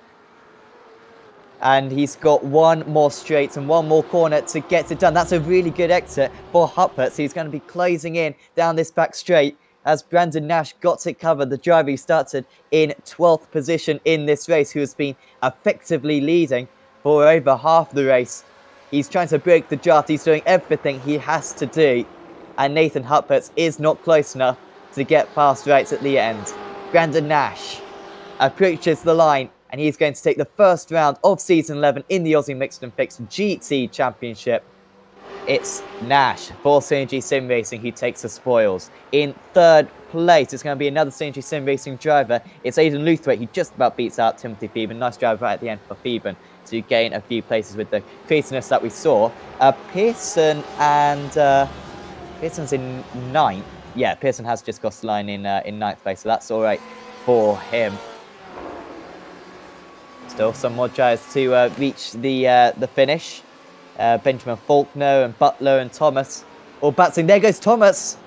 And he's got one more straight and one more corner to get it done. That's a really good exit for Huppert. So he's going to be closing in down this back straight as Brandon Nash got it covered. The driver who started in 12th position in this race, who has been effectively leading for over half the race. He's trying to break the draft. He's doing everything he has to do. And Nathan Huppert's is not close enough to get past right at the end. Brandon Nash approaches the line, and he's going to take the first round of Season 11 in the Aussie Mixed and Fixed GT Championship. It's Nash for Synergy Sim Racing who takes the spoils. In third place, it's going to be another Synergy Sim Racing driver. It's Aidan Luthwaite who just about beats out Timothy Phoeben. Nice drive right at the end for Phoeben to gain a few places with the craziness that we saw. Pearson and... Pearson's in 9th. Yeah, Pearson has just crossed the line in 9th place, so that's all right for him. Still some more drivers to reach the finish. Benjamin Faulkner and Butler and Thomas Or Batsing. There goes Thomas.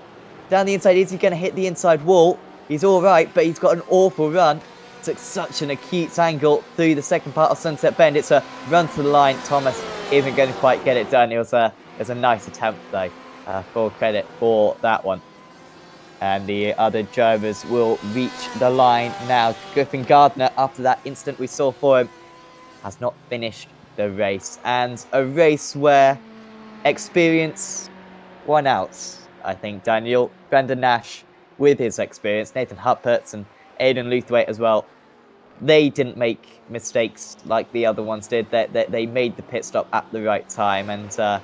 Down the inside. Is he going to hit the inside wall? He's all right, but he's got an awful run. Took such an acute angle through the second part of Sunset Bend. It's a run to the line. Thomas isn't going to quite get it done. It was a nice attempt, though. Full credit for that one. And the other drivers will reach the line now. Griffin Gardner, after that instant we saw for him, has not finished the race. And a race where experience won out, I think, Daniel. Brandon Nash, with his experience, Nathan Huppertz and Aidan Luthwaite as well, they didn't make mistakes like the other ones did. They made the pit stop at the right time. And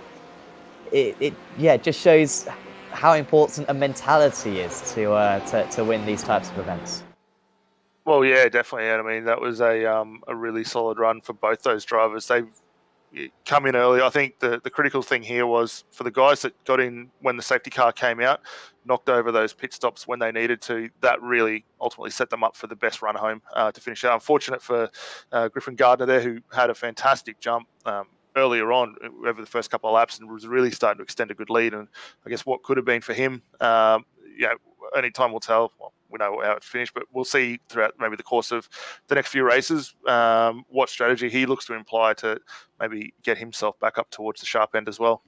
it just shows how important a mentality is to win these types of events. Well, yeah, definitely. And I mean, that was a really solid run for both those drivers. They've come in early. I think the critical thing here was for the guys that got in when the safety car came out, knocked over those pit stops when they needed to. That really ultimately set them up for the best run home to finish out. Unfortunate for Griffin Gardner there, who had a fantastic jump earlier on over the first couple of laps and was really starting to extend a good lead. And I guess what could have been for him, only time will tell. Well, we know how it finished, but we'll see throughout maybe the course of the next few races what strategy he looks to employ to maybe get himself back up towards the sharp end as well.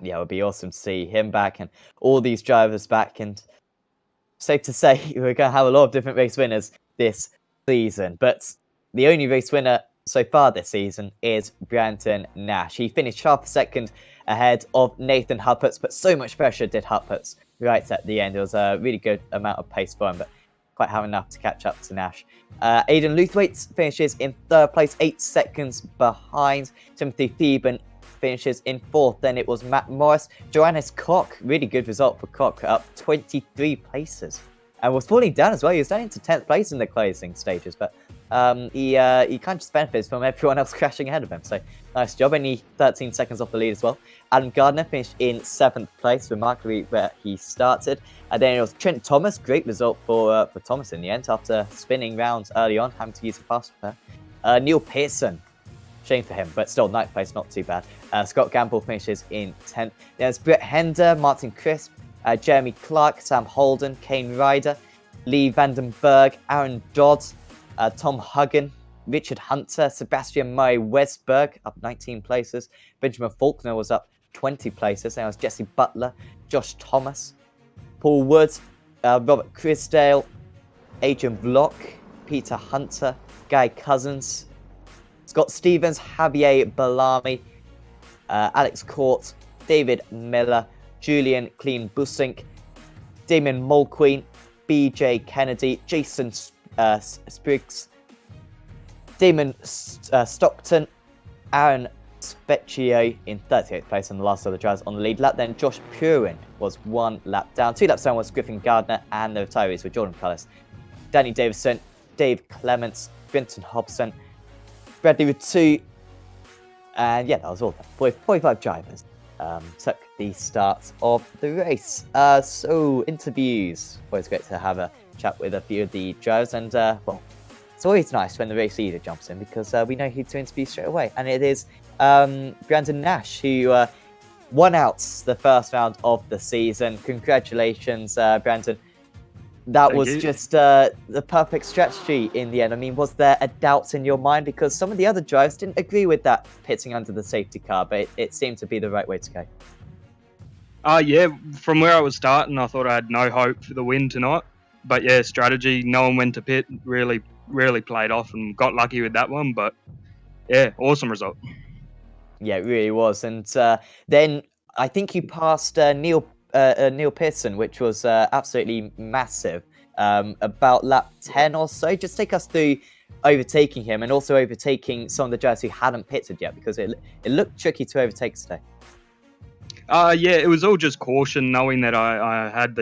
Yeah, it would be awesome to see him back and all these drivers back. And safe to say, we're going to have a lot of different race winners this season. But the only race winner so far this season is Brandon Nash. He finished half a second ahead of Nathan Huppertz, but so much pressure did Huppertz right at the end. It was a really good amount of pace for him, but quite have enough to catch up to Nash. Aidan Luthwaite finishes in third place, 8 seconds behind. Timothy Theben finishes in fourth. Then it was Matt Morris. Johannes Koch, really good result for Koch, up 23 places. And was falling down as well. He was down into 10th place in the closing stages, but he kind of just benefits from everyone else crashing ahead of him. So nice job. Only 13 seconds off the lead as well. Adam Gardner finished in 7th place, remarkably where he started. And then it was Trent Thomas. Great result for Thomas in the end after spinning round early on, having to use a faster pair. Neil Pearson. Shame for him, but still 9th place, not too bad. Scott Gamble finishes in 10th. There's Brett Hender, Martin Crisp, Jeremy Clark, Sam Holden, Kane Ryder, Lee Vandenberg, Aaron Dodd, Tom Huggan, Richard Hunter, Sebastian Murray Westberg, up 19 places. Benjamin Faulkner was up 20 places. There was Jesse Butler, Josh Thomas, Paul Wood, Robert Crisdale, Adrian Block, Peter Hunter, Guy Cousins, Scott Stevens, Javier Bellamy, Alex Court, David Miller, Julian Clean Busink, Damon Mulqueen, BJ Kennedy, Jason Spriggs, Damon Stockton, Aaron Specchio in 38th place, and the last of the drivers on the lead lap. Then Josh Purin was 1 lap down. 2 laps down was Griffin Gardner, and the retirees were Jordan Cullis, Danny Davison, Dave Clements, Brenton Hobson, Bradley with 2, and yeah, that was all. 45 drivers took the start of the race. So interviews. Always great to have a chat with a few of the drivers, and well, it's always nice when the race leader jumps in because we know who to interview straight away, and it is Brandon Nash, who won out the first round of the season. Congratulations, Brandon. That was just the perfect strategy in the end. I mean, was there a doubt in your mind? Because some of the other drivers didn't agree with that pitting under the safety car, but it seemed to be the right way to go. Yeah, from where I was starting, I thought I had no hope for the win tonight. But yeah, strategy, knowing when to pit, really played off and got lucky with that one. But yeah, awesome result. Yeah, it really was. And then I think you passed Neil Pearson, which was absolutely massive, about lap 10 or so. Just take us through overtaking him and also overtaking some of the drivers who hadn't pitted yet, because it looked tricky to overtake today. Yeah, it was all just caution, knowing that I had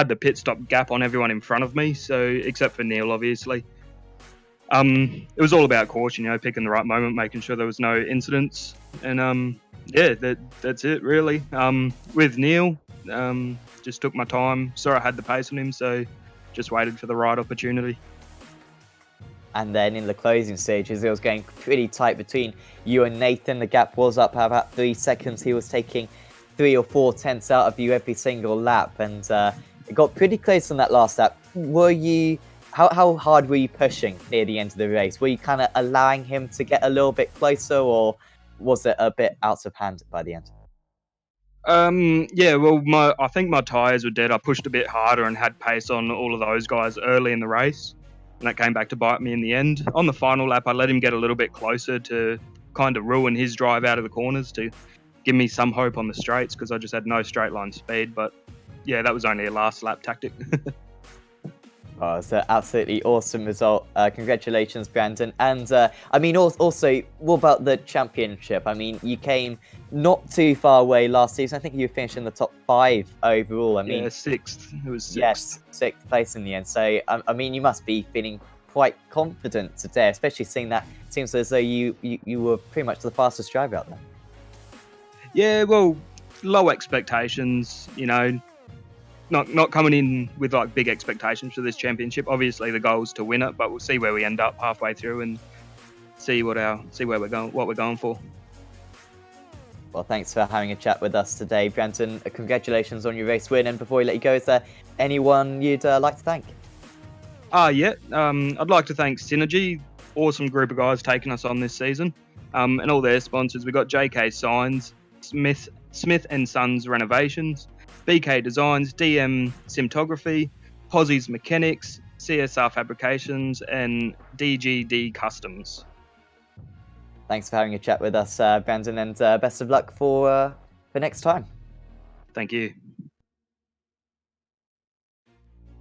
the pit stop gap on everyone in front of me, so except for Neil, obviously. It was all about caution, picking the right moment, making sure there was no incidents, and yeah, that's it really. With Neil, just took my time, saw I had the pace on him, so just waited for the right opportunity. And then in the closing stages, it was getting pretty tight between you and Nathan. The gap was up about 3 seconds. He was taking 3 or 4 tenths out of you every single lap, and it got pretty close on that last lap. How hard were you pushing near the end of the race? Were you kind of allowing him to get a little bit closer, or was it a bit out of hand by the end? Yeah, well, I think my tyres were dead. I pushed a bit harder and had pace on all of those guys early in the race, and that came back to bite me in the end. On the final lap, I let him get a little bit closer to kind of ruin his drive out of the corners to give me some hope on the straights, because I just had no straight line speed. But yeah, that was only a last lap tactic. Oh, it's an absolutely awesome result. Congratulations, Brandon. And I mean, also, what about the championship? I mean, you came not too far away last season. I think you finished in the top 5 overall. I mean, Yeah, sixth. It was sixth. yes, 6th place in the end. So, I mean, you must be feeling quite confident today, especially seeing that it seems as though you were pretty much the fastest driver out there. Yeah, well, low expectations, not coming in with like big expectations for this championship. Obviously, the goal is to win it, but we'll see where we end up halfway through and see what we're going for. Well, thanks for having a chat with us today, Brandon. Congratulations on your race win. And before we let you go, is there anyone you'd like to thank? Yeah. I'd like to thank Synergy, awesome group of guys taking us on this season, and all their sponsors. We got JK Signs, Smith and Sons Renovations, BK Designs, DM Cinematography, Possie's Mechanics, CSR Fabrications, and DGD Customs. Thanks for having a chat with us, Brandon, and best of luck for next time. Thank you.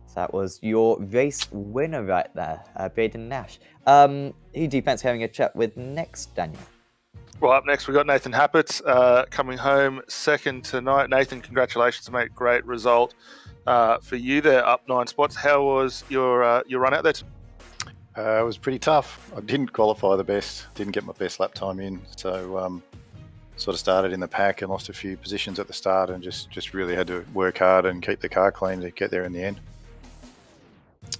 So that was your race winner right there, Braden Nash. Who do you fancy having a chat with next, Daniel? Well, up next, we've got Nathan Happett coming home second tonight. Nathan, congratulations, mate. Great result for you there, up 9 spots. How was your run out there? It was pretty tough. I didn't qualify the best, didn't get my best lap time in. So sort of started in the pack and lost a few positions at the start and just really had to work hard and keep the car clean to get there in the end.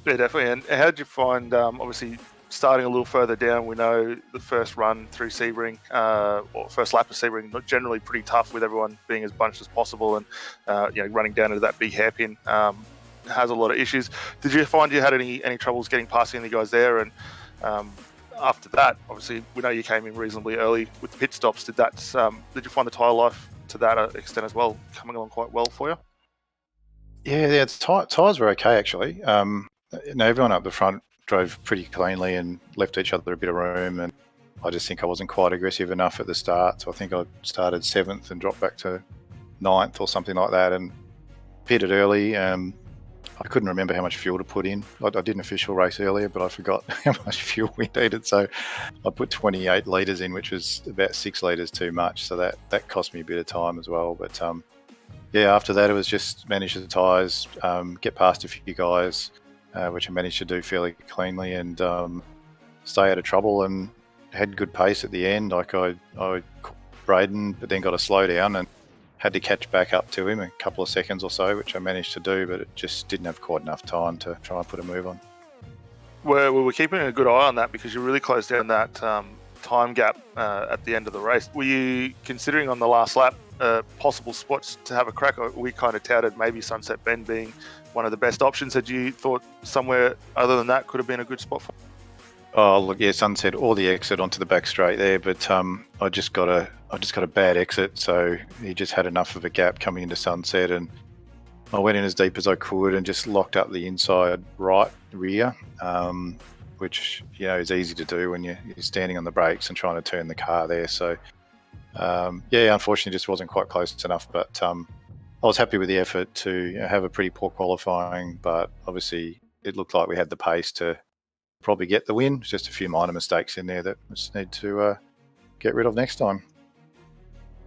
Yeah, definitely. And how did you find, obviously, starting a little further down, we know the first run through Sebring, or first lap of Sebring, generally pretty tough with everyone being as bunched as possible and running down into that big hairpin has a lot of issues. Did you find you had any troubles getting past any of the guys there? And after that, obviously, we know you came in reasonably early with the pit stops. Did you find the tyre life to that extent as well coming along quite well for you? Yeah, tyres were okay actually. Everyone up the front drove pretty cleanly and left each other a bit of room, and I just think I wasn't quite aggressive enough at the start, so I think I started 7th and dropped back to 9th or something like that and pitted early. I couldn't remember how much fuel to put in. I did an official race earlier, but I forgot how much fuel we needed, so I put 28 litres in, which was about 6 litres too much, so that cost me a bit of time as well. But yeah, after that it was just manage the tyres, get past a few guys, which I managed to do fairly cleanly, and stay out of trouble and had good pace at the end. Like I caught Braden, but then got a slow down and had to catch back up to him a couple of seconds or so, which I managed to do, but it just didn't have quite enough time to try and put a move on. We're keeping a good eye on that because you really closed down that time gap at the end of the race. Were you considering on the last lap possible spots to have a crack? We kind of touted maybe Sunset Bend being one of the best options. Had you thought somewhere other than that could have been a good spot for? Oh, look, yeah, Sunset or the exit onto the back straight there, but I just got a bad exit, so he just had enough of a gap coming into Sunset, and I went in as deep as I could and just locked up the inside right rear, which is easy to do when you're standing on the brakes and trying to turn the car there. So yeah, unfortunately, just wasn't quite close enough, but I was happy with the effort to have a pretty poor qualifying, but obviously it looked like we had the pace to probably get the win. Just a few minor mistakes in there that we just need to get rid of next time.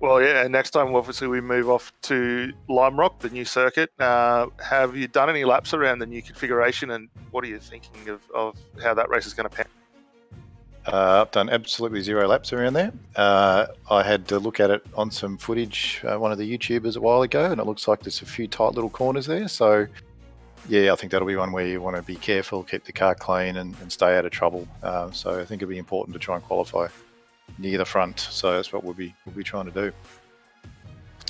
Well, yeah, and next time, obviously, we move off to Lime Rock, the new circuit. Have you done any laps around the new configuration, and what are you thinking of how that race is going to pan? I've done absolutely 0 laps around there. I had to look at it on some footage, one of the YouTubers a while ago, and it looks like there's a few tight little corners there. So yeah, I think that'll be one where you want to be careful, keep the car clean and stay out of trouble. So I think it'll be important to try and qualify near the front. So that's what we'll be trying to do.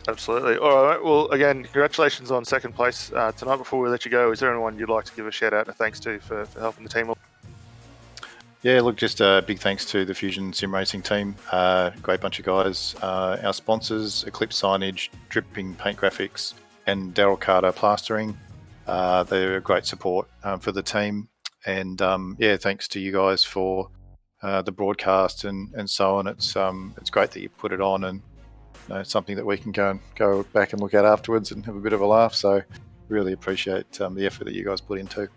Absolutely. All right. Well, again, congratulations on second place tonight. Before we let you go, is there anyone you'd like to give a shout out and thanks to for helping the team? Yeah, look, just a big thanks to the Fusion Sim Racing team. Great bunch of guys. Our sponsors, Eclipse Signage, Dripping Paint Graphics, and Daryl Carter Plastering. They're a great support for the team. And yeah, thanks to you guys for the broadcast and so on. It's great that you put it on, and it's something that we can go back and look at afterwards and have a bit of a laugh. So really appreciate the effort that you guys put into.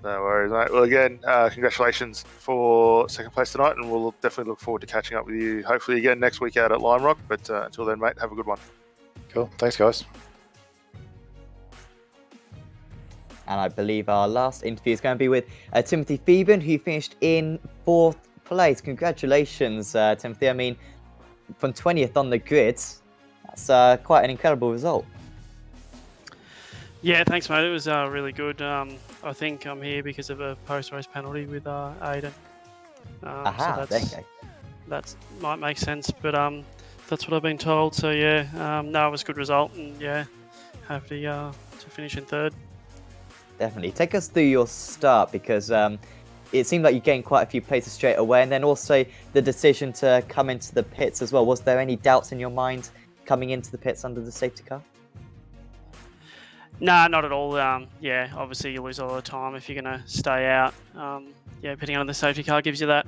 No worries, mate. Well, again, congratulations for second place tonight, and we'll definitely look forward to catching up with you, hopefully again next week out at Lime Rock. But until then, mate, have a good one. Cool. Thanks, guys. And I believe our last interview is going to be with Timothy Phoeben, who finished in 4th place. Congratulations, Timothy. I mean, from 20th on the grid, that's quite an incredible result. Yeah, thanks, mate. It was really good. I think I'm here because of a post-race penalty with Aiden. Aha, there you go. That might make sense, but that's what I've been told. So yeah, no, it was a good result, and yeah, happy to finish in 3rd. Definitely. Take us through your start, because it seemed like you gained quite a few places straight away, and then also the decision to come into the pits as well. Was there any doubts in your mind coming into the pits under the safety car? Nah, not at all. Yeah, obviously you lose a lot of time if you're going to stay out. Yeah, pitting under the safety car gives you that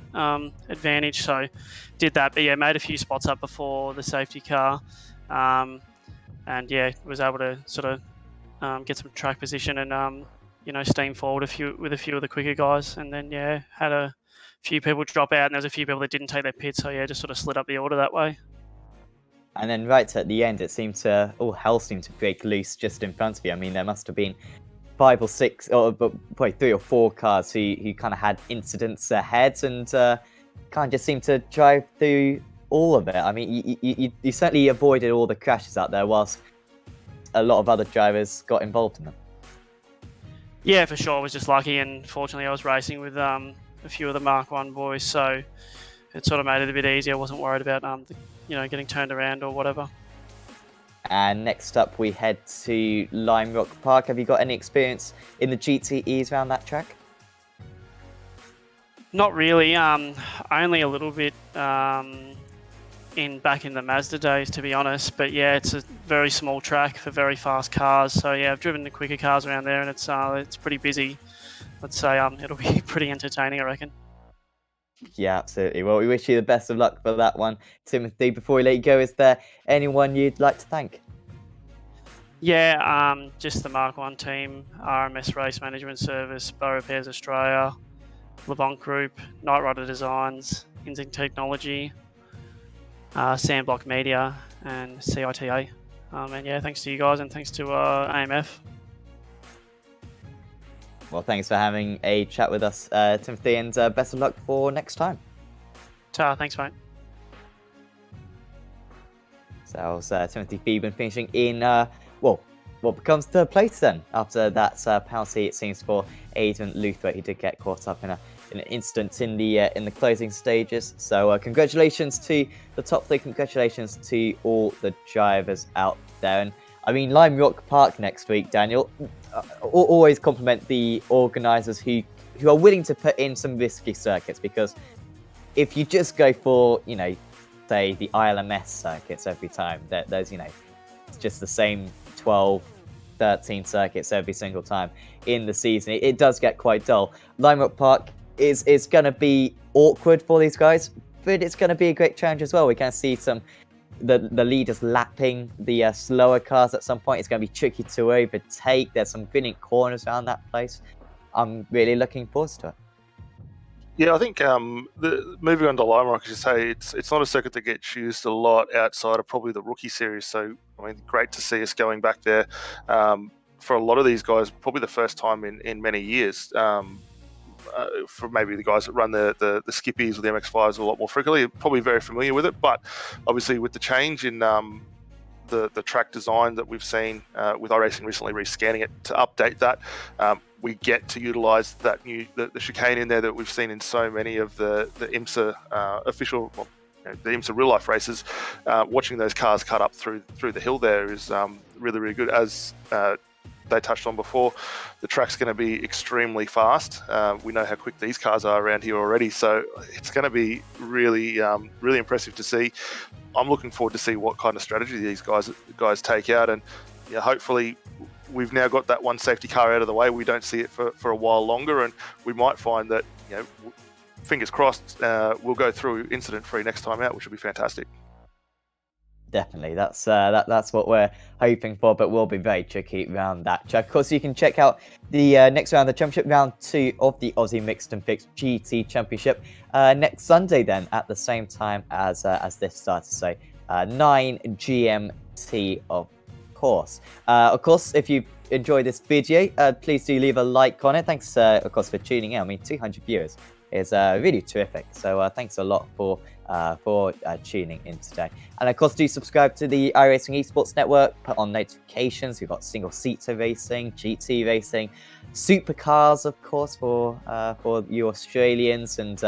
advantage, so did that. But yeah, made a few spots up before the safety car, and yeah, was able to sort of get some track position and steam forward with a few of the quicker guys, and then yeah, had a few people drop out, and there was a few people that didn't take their pit, so yeah, just sort of slid up the order that way. And then right at the end, it seemed to, all hell seemed to break loose just in front of you. I mean, there must have been 5 or 6, or probably 3 or 4 cars who kind of had incidents ahead, and kind of just seemed to drive through all of it. I mean, you certainly avoided all the crashes out there, whilst a lot of other drivers got involved in them. Yeah, for sure. I was just lucky, and fortunately I was racing with a few of the Mark 1 boys, so it sort of made it a bit easier. I wasn't worried about getting turned around or whatever. And next up, we head to Lime Rock Park. Have you got any experience in the GTEs around that track? Not really. Only a little bit back in the Mazda days, to be honest. But yeah, it's a very small track for very fast cars. So yeah, I've driven the quicker cars around there, and it's pretty busy. Let's say it'll be pretty entertaining, I reckon. Yeah, absolutely. Well, we wish you the best of luck for that one, Timothy. Before we let you go, is there anyone you'd like to thank? Yeah, just the Mark 1 team, RMS Race Management Service, Bow Repairs Australia, Levant Group, Night Rider Designs, Inzing Technology, Sandblock Media, and CITA. And yeah, thanks to you guys, and thanks to AMF. Well, thanks for having a chat with us, Timothy, and best of luck for next time. Thanks, mate. So that was Timothy Phoeben finishing in, what becomes 3rd place then, after that penalty, it seems, for Aidan Luther. He did get caught up in an incident in the closing stages. So congratulations to the top 3, congratulations to all the drivers out there. And I mean, Lime Rock Park next week, Daniel. Always compliment the organisers who are willing to put in some risky circuits, because if you just go for, say, the ILMS circuits every time, there's, it's just the same 12, 13 circuits every single time in the season. It does get quite dull. Lime Rock Park is going to be awkward for these guys, but it's going to be a great challenge as well. We're going to see the leaders lapping the slower cars at some point. It's going to be tricky to overtake. There's some brilliant corners around that place. I'm really looking forward to it. Yeah, I think moving on to Lime Rock, as you say, it's not a circuit that gets used a lot outside of probably the rookie series. So, I mean, great to see us going back there. For a lot of these guys, probably the first time in many years. For maybe the guys that run the Skippies or the MX-5s a lot more frequently, probably very familiar with it. But obviously with the change in the track design that we've seen with iRacing recently rescanning it to update that, we get to utilise that the chicane in there that we've seen in so many of the IMSA official even some real life races, watching those cars cut up through the hill there is really, really good. As they touched on before, the track's going to be extremely fast. We know how quick these cars are around here already, so it's going to be really, really impressive to see. I'm looking forward to see what kind of strategy these guys take out, and hopefully we've now got that one safety car out of the way. We don't see it for a while longer, and we might find that, fingers crossed, we'll go through incident-free next time out, which will be fantastic. Definitely, that's what we're hoping for, but will be very tricky around that track. Of course, you can check out the next round of the championship, round 2 of the Aussie Mixed and Fixed GT Championship, next Sunday then at the same time as this starts, so 9 GMT of course. Of course, if you enjoyed this video, please do leave a like on it. Thanks, of course, for tuning in. I mean, 200 viewers is really terrific. So thanks a lot for tuning in today. And of course, do subscribe to the iRacing Esports Network. Put on notifications. We've got single seater racing, GT racing, supercars, of course, for you Australians, and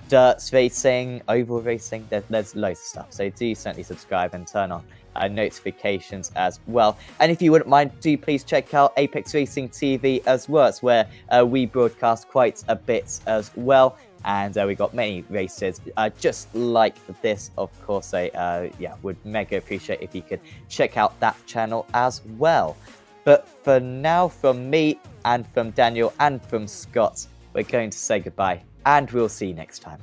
dirts racing, oval racing. There's loads of stuff. So do certainly subscribe and turn on notifications as well. And if you wouldn't mind, do please check out Apex Racing TV as well. It's where we broadcast quite a bit as well. And we got many races just like this, of course. So would mega appreciate if you could check out that channel as well. But for now, from me and from Daniel and from Scott, we're going to say goodbye, and we'll see you next time.